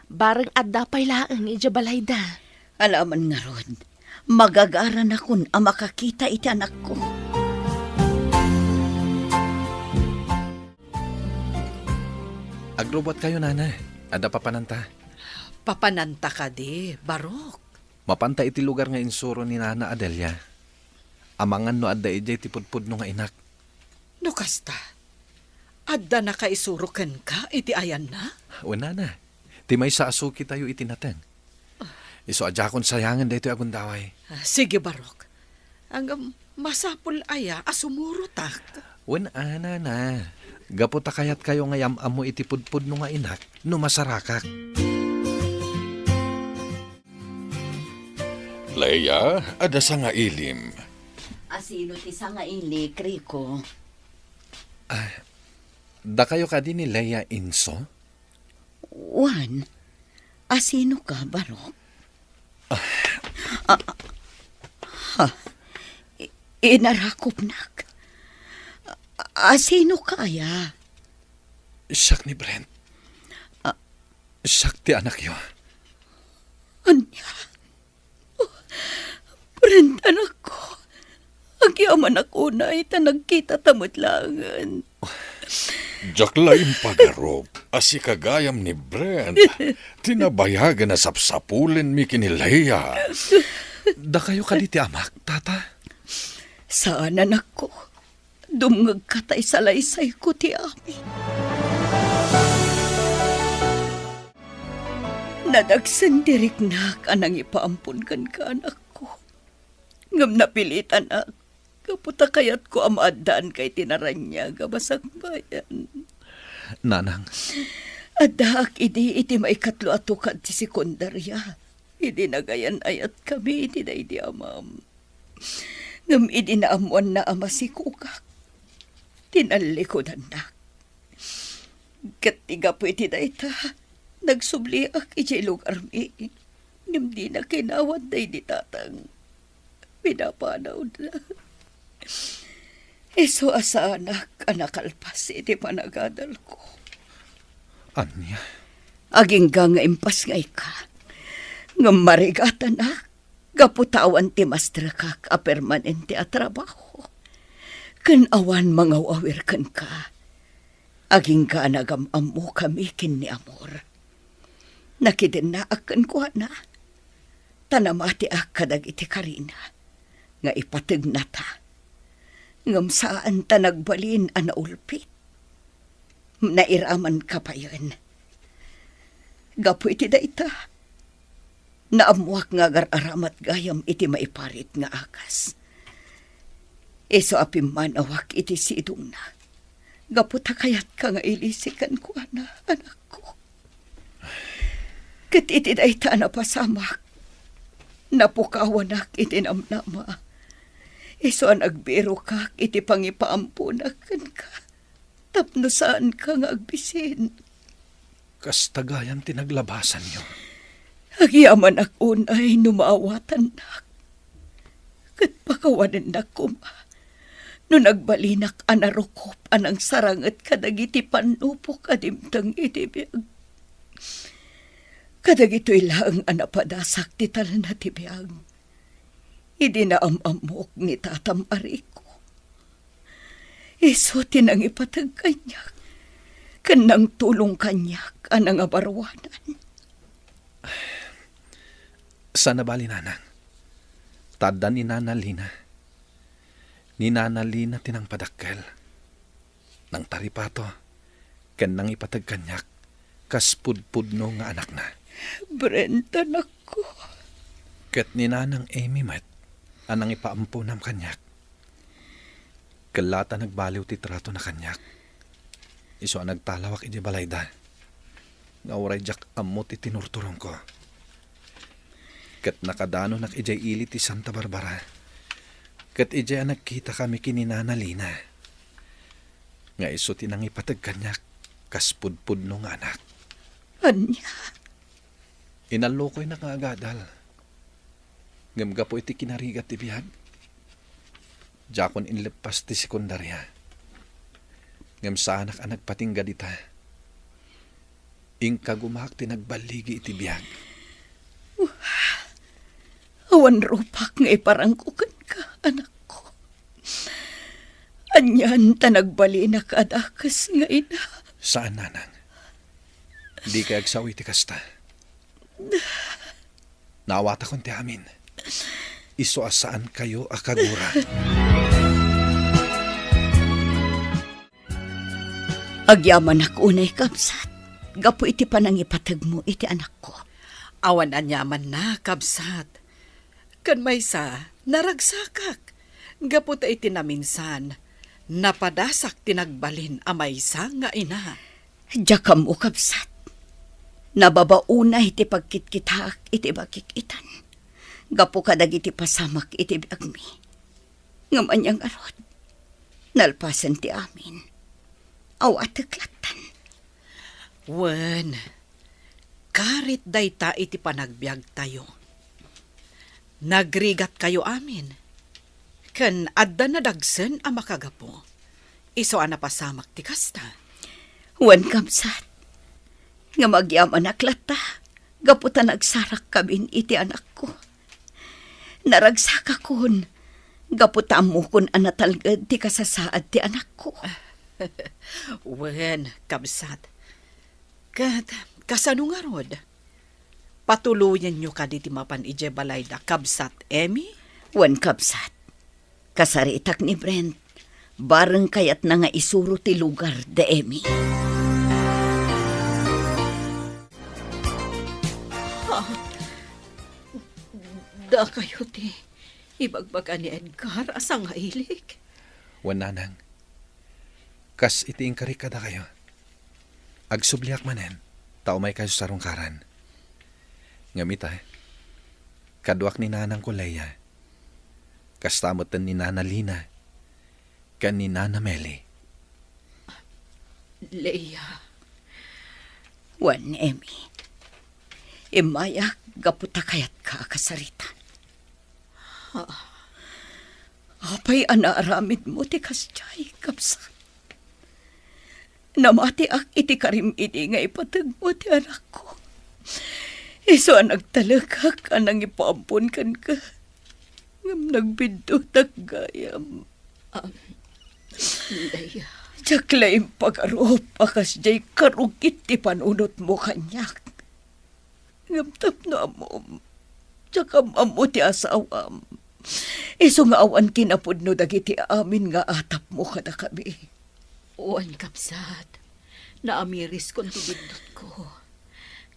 Bareng adda pay laang ija balayda. Alaman nga rod, magagaran akon ang makakita iti anak ko. Agrobot kayo, nana. Ada papananta. Papananta ka di, Barok. Mapanta iti lugar nga insuro ni Nana Adelia. Amangan no adda ijay ti pudpud no nga inak. No kasta, adda na kaisurukan ka, iti ayan na? Wala na. Ti may sa asuki tayo itinateng. Iso adjakon sayangan dito agundaway. Sige, Barok. Ang masapul aya, asumurutak. Wen ana na. Gaputa kayat kayo nga yamamo iti pudpud no nga inak no masarakak. Leia, ada sa nga ilim. Asino ti nga ili, Kriko? Da kayo ka din ni Leia Inso? Wan, asino ka, Barok? Inarakupnak. Asino kaya? Siyak ni Brent. Siyak ti anak yo. Anya? Brent, anak ko. Agyaman ako na ita nagkita tamutlangan. Jaklaim pagarop, asi kagayam ni Brent. Tinabayagan na sapsapulin mi kini Leia. Da kayo ka di ti amak, tata? Saan anak ko? Dumngag katay sa laysay ko ti amin. Nadagsandirik na kanang ipaampun kan ka anak ko. Ngam napilitan na kaputa kayat ko amadaan kay tinaranya gabasak bayan. Nanang, Adak iti maikatlo ato ka ti sekundarya. Idi nagayan ayat kami iti na idi amam. Ngam idi naamuan na ama si kukak. Tinalikodan na. Katiga po iti na ita. Nagsubliak iti lugar mi. Ngam di na kinawad na idi tatang. Pinapanaw na. Iso asa anak alpas iti panagadal ko. anya? Aging nga impas ngay ka. Nga marigata na. Gaputawan ti mastrakak a permanente a trabaho. Kan awan mga awir kan ka. Aging ka nagamam mo kami kin ni amor. Nakidin na akan ko na. Tanamati kadag iti Karina. Nga ipateg na ta. Ngam saan ta nagbalin ulpit. Nairaman ka pa yun. Gapo iti dayta. Naamuak nga agaramat gayam iti maiparit nga akas. Iso apim man awak iti sidong na. Gapo ta kayat ka nga ilisikan ko anak ko. Ket iti dayta na pasamak. Napukawanak iti namnama. Iso nagbiro ka iti pangipaampunakan ka. Tapno saan ka nga agbisin. Kas tagayam tinaglabasan nyo. Agyaman unay numaawatan nak. Kat pakawanan na kuma. No nagbalinak anarukop anang sarangat kadagiti panupo kadimtang itibiyag. Kadagito'y lang anapadasak ti talan na tibiyag. Idi na amamok ni tatam ariko. Iso tinang ipatag kanyak. Kanang tulong kanyak anang abarwanan. Sana bali nanang. Tada ni Nana Lina. Ni Nana Lina tinang padakkel. Nang taripato. Kanang ipatag kanyak. Kas pudpudno nga anak na. Brenda nako. Ket ni Nanang Amy met. Anang ipaampunam kanyak. Kalata nagbaliw ti trato na kanyak. Iso ang nagtalawak iti balayda. Nga oray jak amot iti tinurturong ko. Ket nakadano nak ijay ili ti Santa Barbara. Ket ijay ang nagkita kami kini Nana Lina. Nga iso tinang ipatag kanyak. Kas pudpudno nga anak. Anya. Inalokoy na nga agadal. Ngamga po iti kinarigat ti biyag. Jakon inlepas ti sekundarya. Ngam sa anak ang nagpatingga dita. Ingka gumak ti nagbaligi iti biyag. Awan rupak nga iparangkukan ka, anak ko. Anyan ta nagbali na kadakas nga ina. Saan, Nanang? Di ka agsawi ti kasta. Naawata kon ti amin. Iso asaan kayo akagura. Agyaman ako unay kamsat. Gapo iti panang ipatag mo iti anak ko. Awan anyaman na, kabsat. Kan maysa, naragsakak. Gaputa iti naminsan, napadasak tinagbalin amaysa nga ina. Diyakam mo kamsat. Nababauna iti pagkitkitak iti bakikitan. Gapo kadag iti pasamak iti biagmi. Ngamanyang arod. Nalpasan ti amin. Aw ataklatan. Wen, karit dayta iti panagbiag tayo. Nagrigat kayo amin. Ken adda na dagsen a makagapo. Iso ana pasamak ti kasta. Wan kamsat. Nga magyaman aklata. Gaputa nagsarak kabin iti anak ko. Naragsaka kon. Gaputa mo kon anatalgad ti kasasaad ti anak ko. Wen, kabsat. Kat, kasano nga rod? Patuluyan nyo ka diti mapan ije balayda, kabsat, Emi? Wan kabsat. Kasaritak ni Brent. Bareng kayat na nga isuro ti lugar de Emi. Da kayo ti ibagbaga ni Edgar asang hailik. Wan, Nanang. Kas iti ingkarikada kayo. Agsubliak manen. Tao may kayo sa rungkaran. Ngamita, kaduak ni Nanang ko Leia. Kastamotan ni Nana Lina. Kan ni Nana Meli. Leia. Wan, Emi. Imayak gaputa kayat ka kasarita. Apay anaaramid mo ti kasjay, kapsat. Namati ak iti karim iti nga ipatag mo ti anak ko. Iso ang nagtalagak anang ipaampun kan ka. Ngam nagbiddo taggayam. Leia. Tsaklaim pag-arop akas jay karugit ti panunot mo kanyak. Ngam tapno mo. Tsaka amo ti asawam. Iso nga awan kinapudno dagiti amin nga atap mo kada kami. Uwan kapsat, naamiris kong tibindot ko.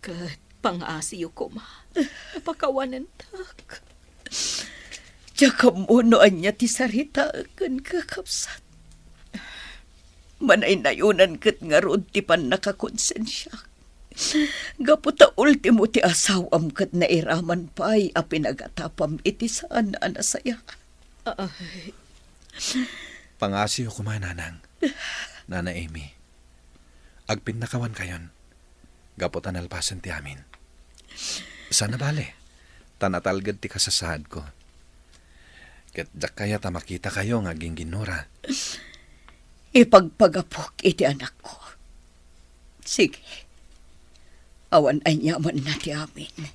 Kat pangasiyo ko ma, napakawanan tak. Tsaka munoan niya ti sarita kan kakapsat. Manay nayunan kat nga rod ti pan nakakonsensya. Gaputa ultimo ti asawam kat nairaman pa'y a pinagatapam iti saan na anasaya. Pangasiyo ko man, nanang. Nana Amy. Agpin nakawan kayon. Gaputan alpasan ti amin. Sana bale. Tanatalgad ti kasasahad ko. Ket jak kaya ta makita kayo nga ginginura. Ipagpagapok iti anak ko. Sige. Awan ay yaman na ti amin.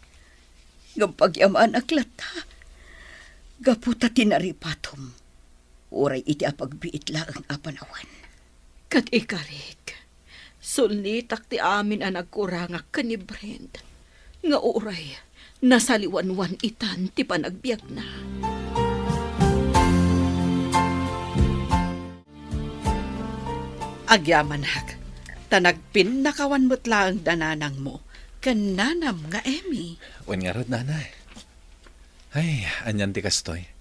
Gampagyaman aklat ha. Gaputa tinaripatom. Uray iti apagbiit laang apanawan. Kat ikarik, sulitak ti amin ang nagkurangak ka ni Brent. Nga uray, nasaliwanwan itan ti panagbiag na. Agyaman hak, tanagpin nakawan mo't lang dananang mo, kananam nga Emmy. Wen nga rod, nanay. Ay, anyan ti kastoy.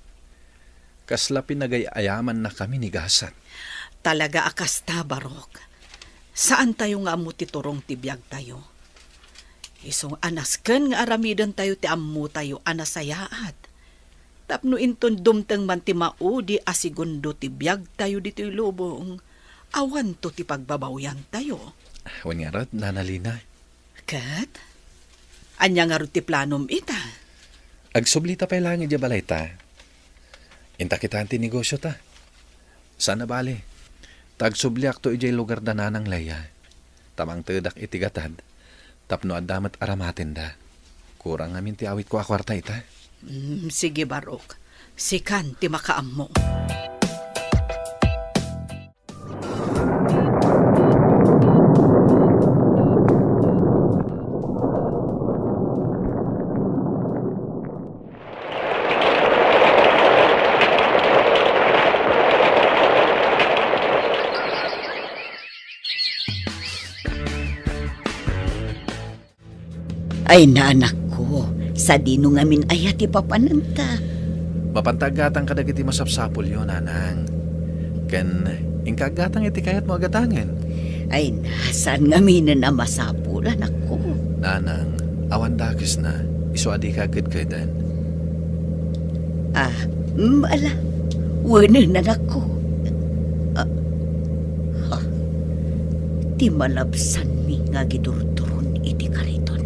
Kasla pinagayaman na kami ni Gasat. Talaga akasta, Barok. Saan tayo nga mo titurong tibiyag tayo? Isong anasken nga aramidan tayo ti ammo tayo anasayaat. Tapno inton dumteng man ti maudi asigundo tibiyag tayo dito lubong. Awan to ti pagbabawyan tayo. Wen nga rod, nanalina. Kat? Anya nga ro ti planom ita? Agsublita pa lang ija balay ta. Inta kita ti negosyo ta. Sana bali. Tagsubliak to ijay lugar da nanang laya. Tamang tedak itigatad. Tapno adamat aramatin da. Kurang amin ti awit ko akwarta ita. Sige, Barok. Sikan ti makaam mo. Ay naanak ko, sa dino ngamin ayat ipapananta. Mapantagatang kadagiti masapsapol yun, nanang. Ken, ingkagatang iti kayat mo agatangan. Ay nasaan ngamin na masapul, anak ko. Nanang, awan dakis na. Iso adi ka kagad. Ala, wanan anak ko. Ti malabsan mi nga gidurturon iti kariton.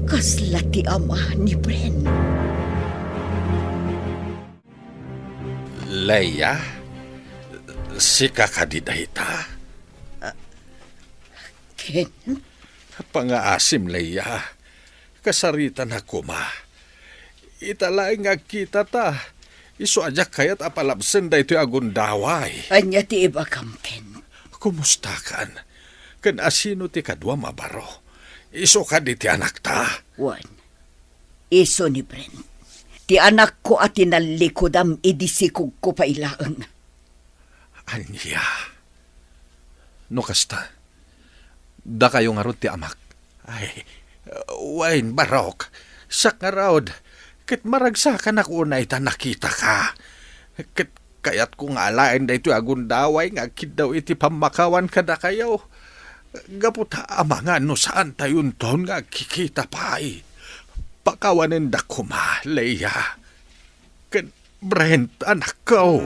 Kasla ti ama ni Bren. Leia, si kakadidahita. Ken, Pangaasim, Leia. Kasaritan ako, ma. Italay nga kita ta. Iso ajak kayat apalabsen da ito agundaway. anya ti iba kam, Ken. Kumusta kan? Kan asino ti kadwa mabaro? Iso ka di ti anak ta? Wan, iso ni Bren. Ti anak ko at tinalikodam idisikog ko pa ilaang. Anya. No kasta. Da kayo nga ron ti amak. Ay, wain barok. Sak nga raod. Ket maragsakan ako na ita nakita ka. Ket kayat kung alain da ito agundaway nga kid daw iti pamakawan kada kayo. Gaputa ama nga no saan tayon ton nga kikita pa'y. Pakawanin da kuma, Leia. Ken Brent, anak ko.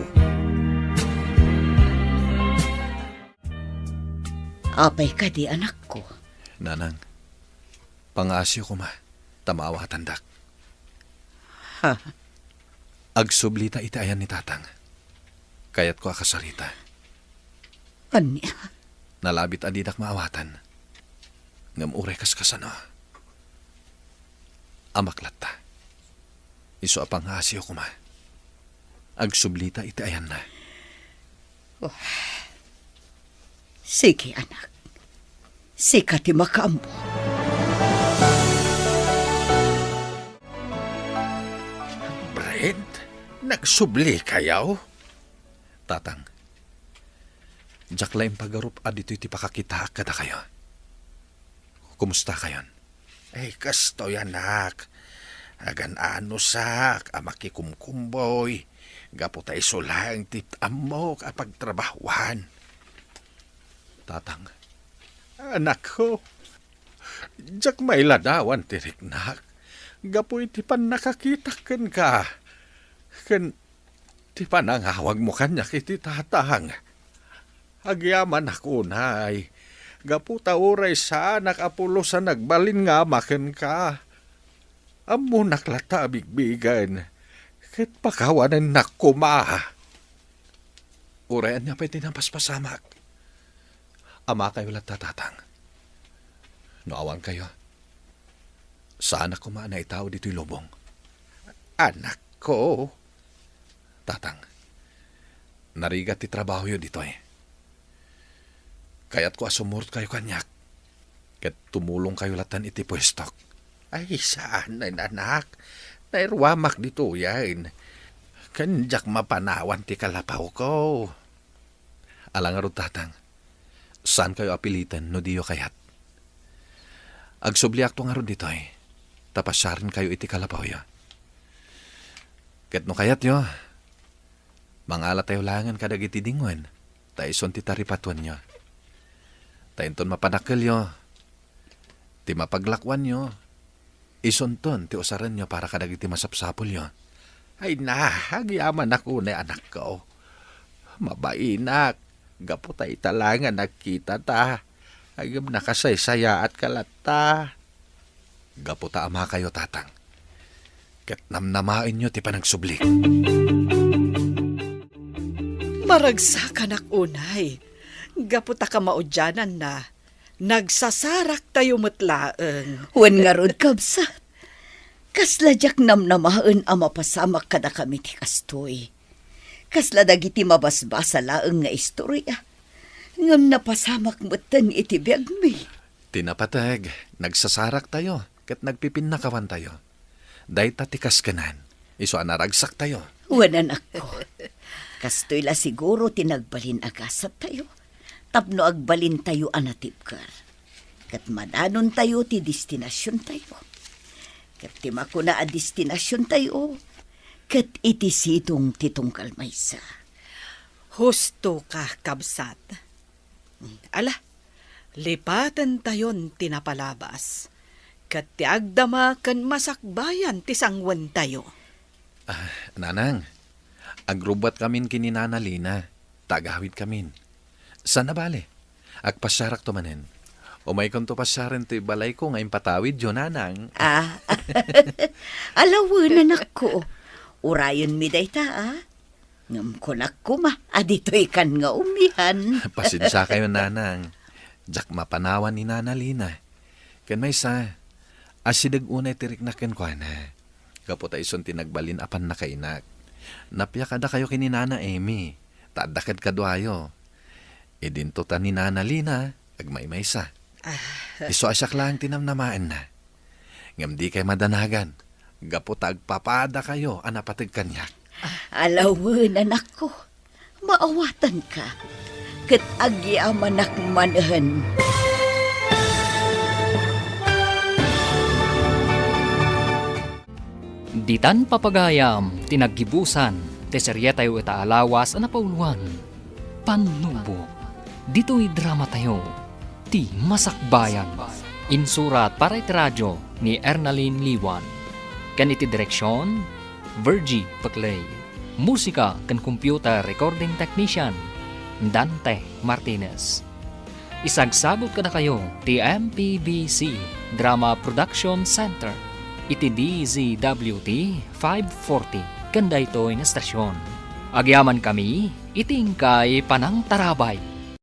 Apay ka di anak ko. Nanang, pangasyo ko ma. Tamawa tandak. Ha? Agsublita iti ayan ni tatang. Kayat ko akasarita. Anya? Nalabit adidak maawatan. Ngamuray kas kasano. Amaklat ta. Iso apang asyo ko ma. Agsublita iti ayan na. Sige anak. Sika ti makaambo. Client? Nagsubli kayaw? Tatang, jak laing pagarup adito iti pakakita kada kayo. Kumusta kayon? Ay, kastoy anak. Agan ano sak, amakikumkumboy. Gapo tayo sulang tit amok apagtrabahuan. Tatang, Anak ko, jak may ladawan tiriknak. Gapo iti pan nakakita ken ka. Ken ti panangawag mo kanya kiti tatang. Agyaman ako nay. Gapo tauray sa anak apulo sa nagbalin nga maken ka. Amo naklata bigbigan. Ket pakawanan nakuma. urayan niya pa'y tinapaspasamak. Ama kayo lang tatatang. Noawan kayo. Saan ako maana itao dito'y lubong? Anak ko. Tatang, narigat ti trabaho yun dito eh. Kaya't ko asumurot kayo kanyak. Ket tumulong kayo latan iti pwestok. Ay, saan na anak? Nairwamak dito yan. Kanjak mapanawan ti kalapaw ko. Alang tatang, saan kayo apilitan no diyo kayat? Agsubliak to nga ron dito eh. Tapasyarin kayo iti kalapaw ya. Ket no kayat yo, mangala tayo langan kadag iti dingwan, taison ti taripatuan nyo. Tainton mapanakil yo, ti mapaglakwan nyo, isonton ti usaran nyo para kadag iti masapsapol yo. Ay na, agyaman ako na anak ko. Mabainak, gapo tayo talangan nagkita ta. Agam nakasaysaya at kalata. Gapo ta ama kayo tatang. Ket namnamain nyo ti panagsublik. Maragsakan ak unay. Gaputa ka maudyanan na. Nagsasarak tayo matlaeng. Wen nga rod kabsat. Kasladyak namnamaen ang mapasamak kada kami ti kastoy. Kasla dagiti mabasbasa laeng nga istorya. Ngam napasamak mutan iti biyag mi. Tinapateg, nagsasarak tayo, ket nagpipinakawan tayo. Day tatikas kanan, iso anaragsak tayo. Wen anak ko. Kastoy la siguro tinagbalin agasat tayo. Tapno agbalin tayo anatipkar. Kat madanon tayo ti destinasyon tayo. Kat ti makuna a destinasyon tayo. Kat iti sitong titong kalmaysa. Husto ka, kabsat. Ala, lipatan tayon tinapalabas. Kat ti agdama kan masakbayan ti sangwan tayo. Nanang, agrubat kamin kininanalina, tagawid kamin. Sana bale, agpasyarak to manen. Umay kon to pasyaran to balay ko ngayon patawid yun, nanang. Alawan anak ko. Urayon mi day ta, Ngam ko nakuma, adito ikan nga umihan. Pasensya kayo, nanang. Jak mapanawan ni nanalina. Ken may sa, asidag unay tiriknaken ko na. Kapot ay son tinagbalin apan nakainak. Napya kada kayo kini Nana Amy. Tadakad kadwayo. Idinto ta ni Nana Lina, agmay sa. Iso asyak lang tinamnamaan na. Ngam di kay madanagan. Gapot agpapada kayo, anapatag kanyak. Alawan anak ko, maawatan ka. Kat agyaman manahan. Ditan papagayam, tinaggibusan, teserye tayo ita alawas na pauluan. Panubo, dito'y drama tayo, ti Masakbayan. Insurat para iti radyo ni Ernaline Liwan. Kan iti direksyon, Virgie Paclay. Musika kan computer recording technician, Dante Martinez. Isagsagot ka na kayo, ti MPBC Drama Production Center. Iti DZWT 540 kanda ito na stasyon. Agyaman kami, iting kay Panang Tarabay.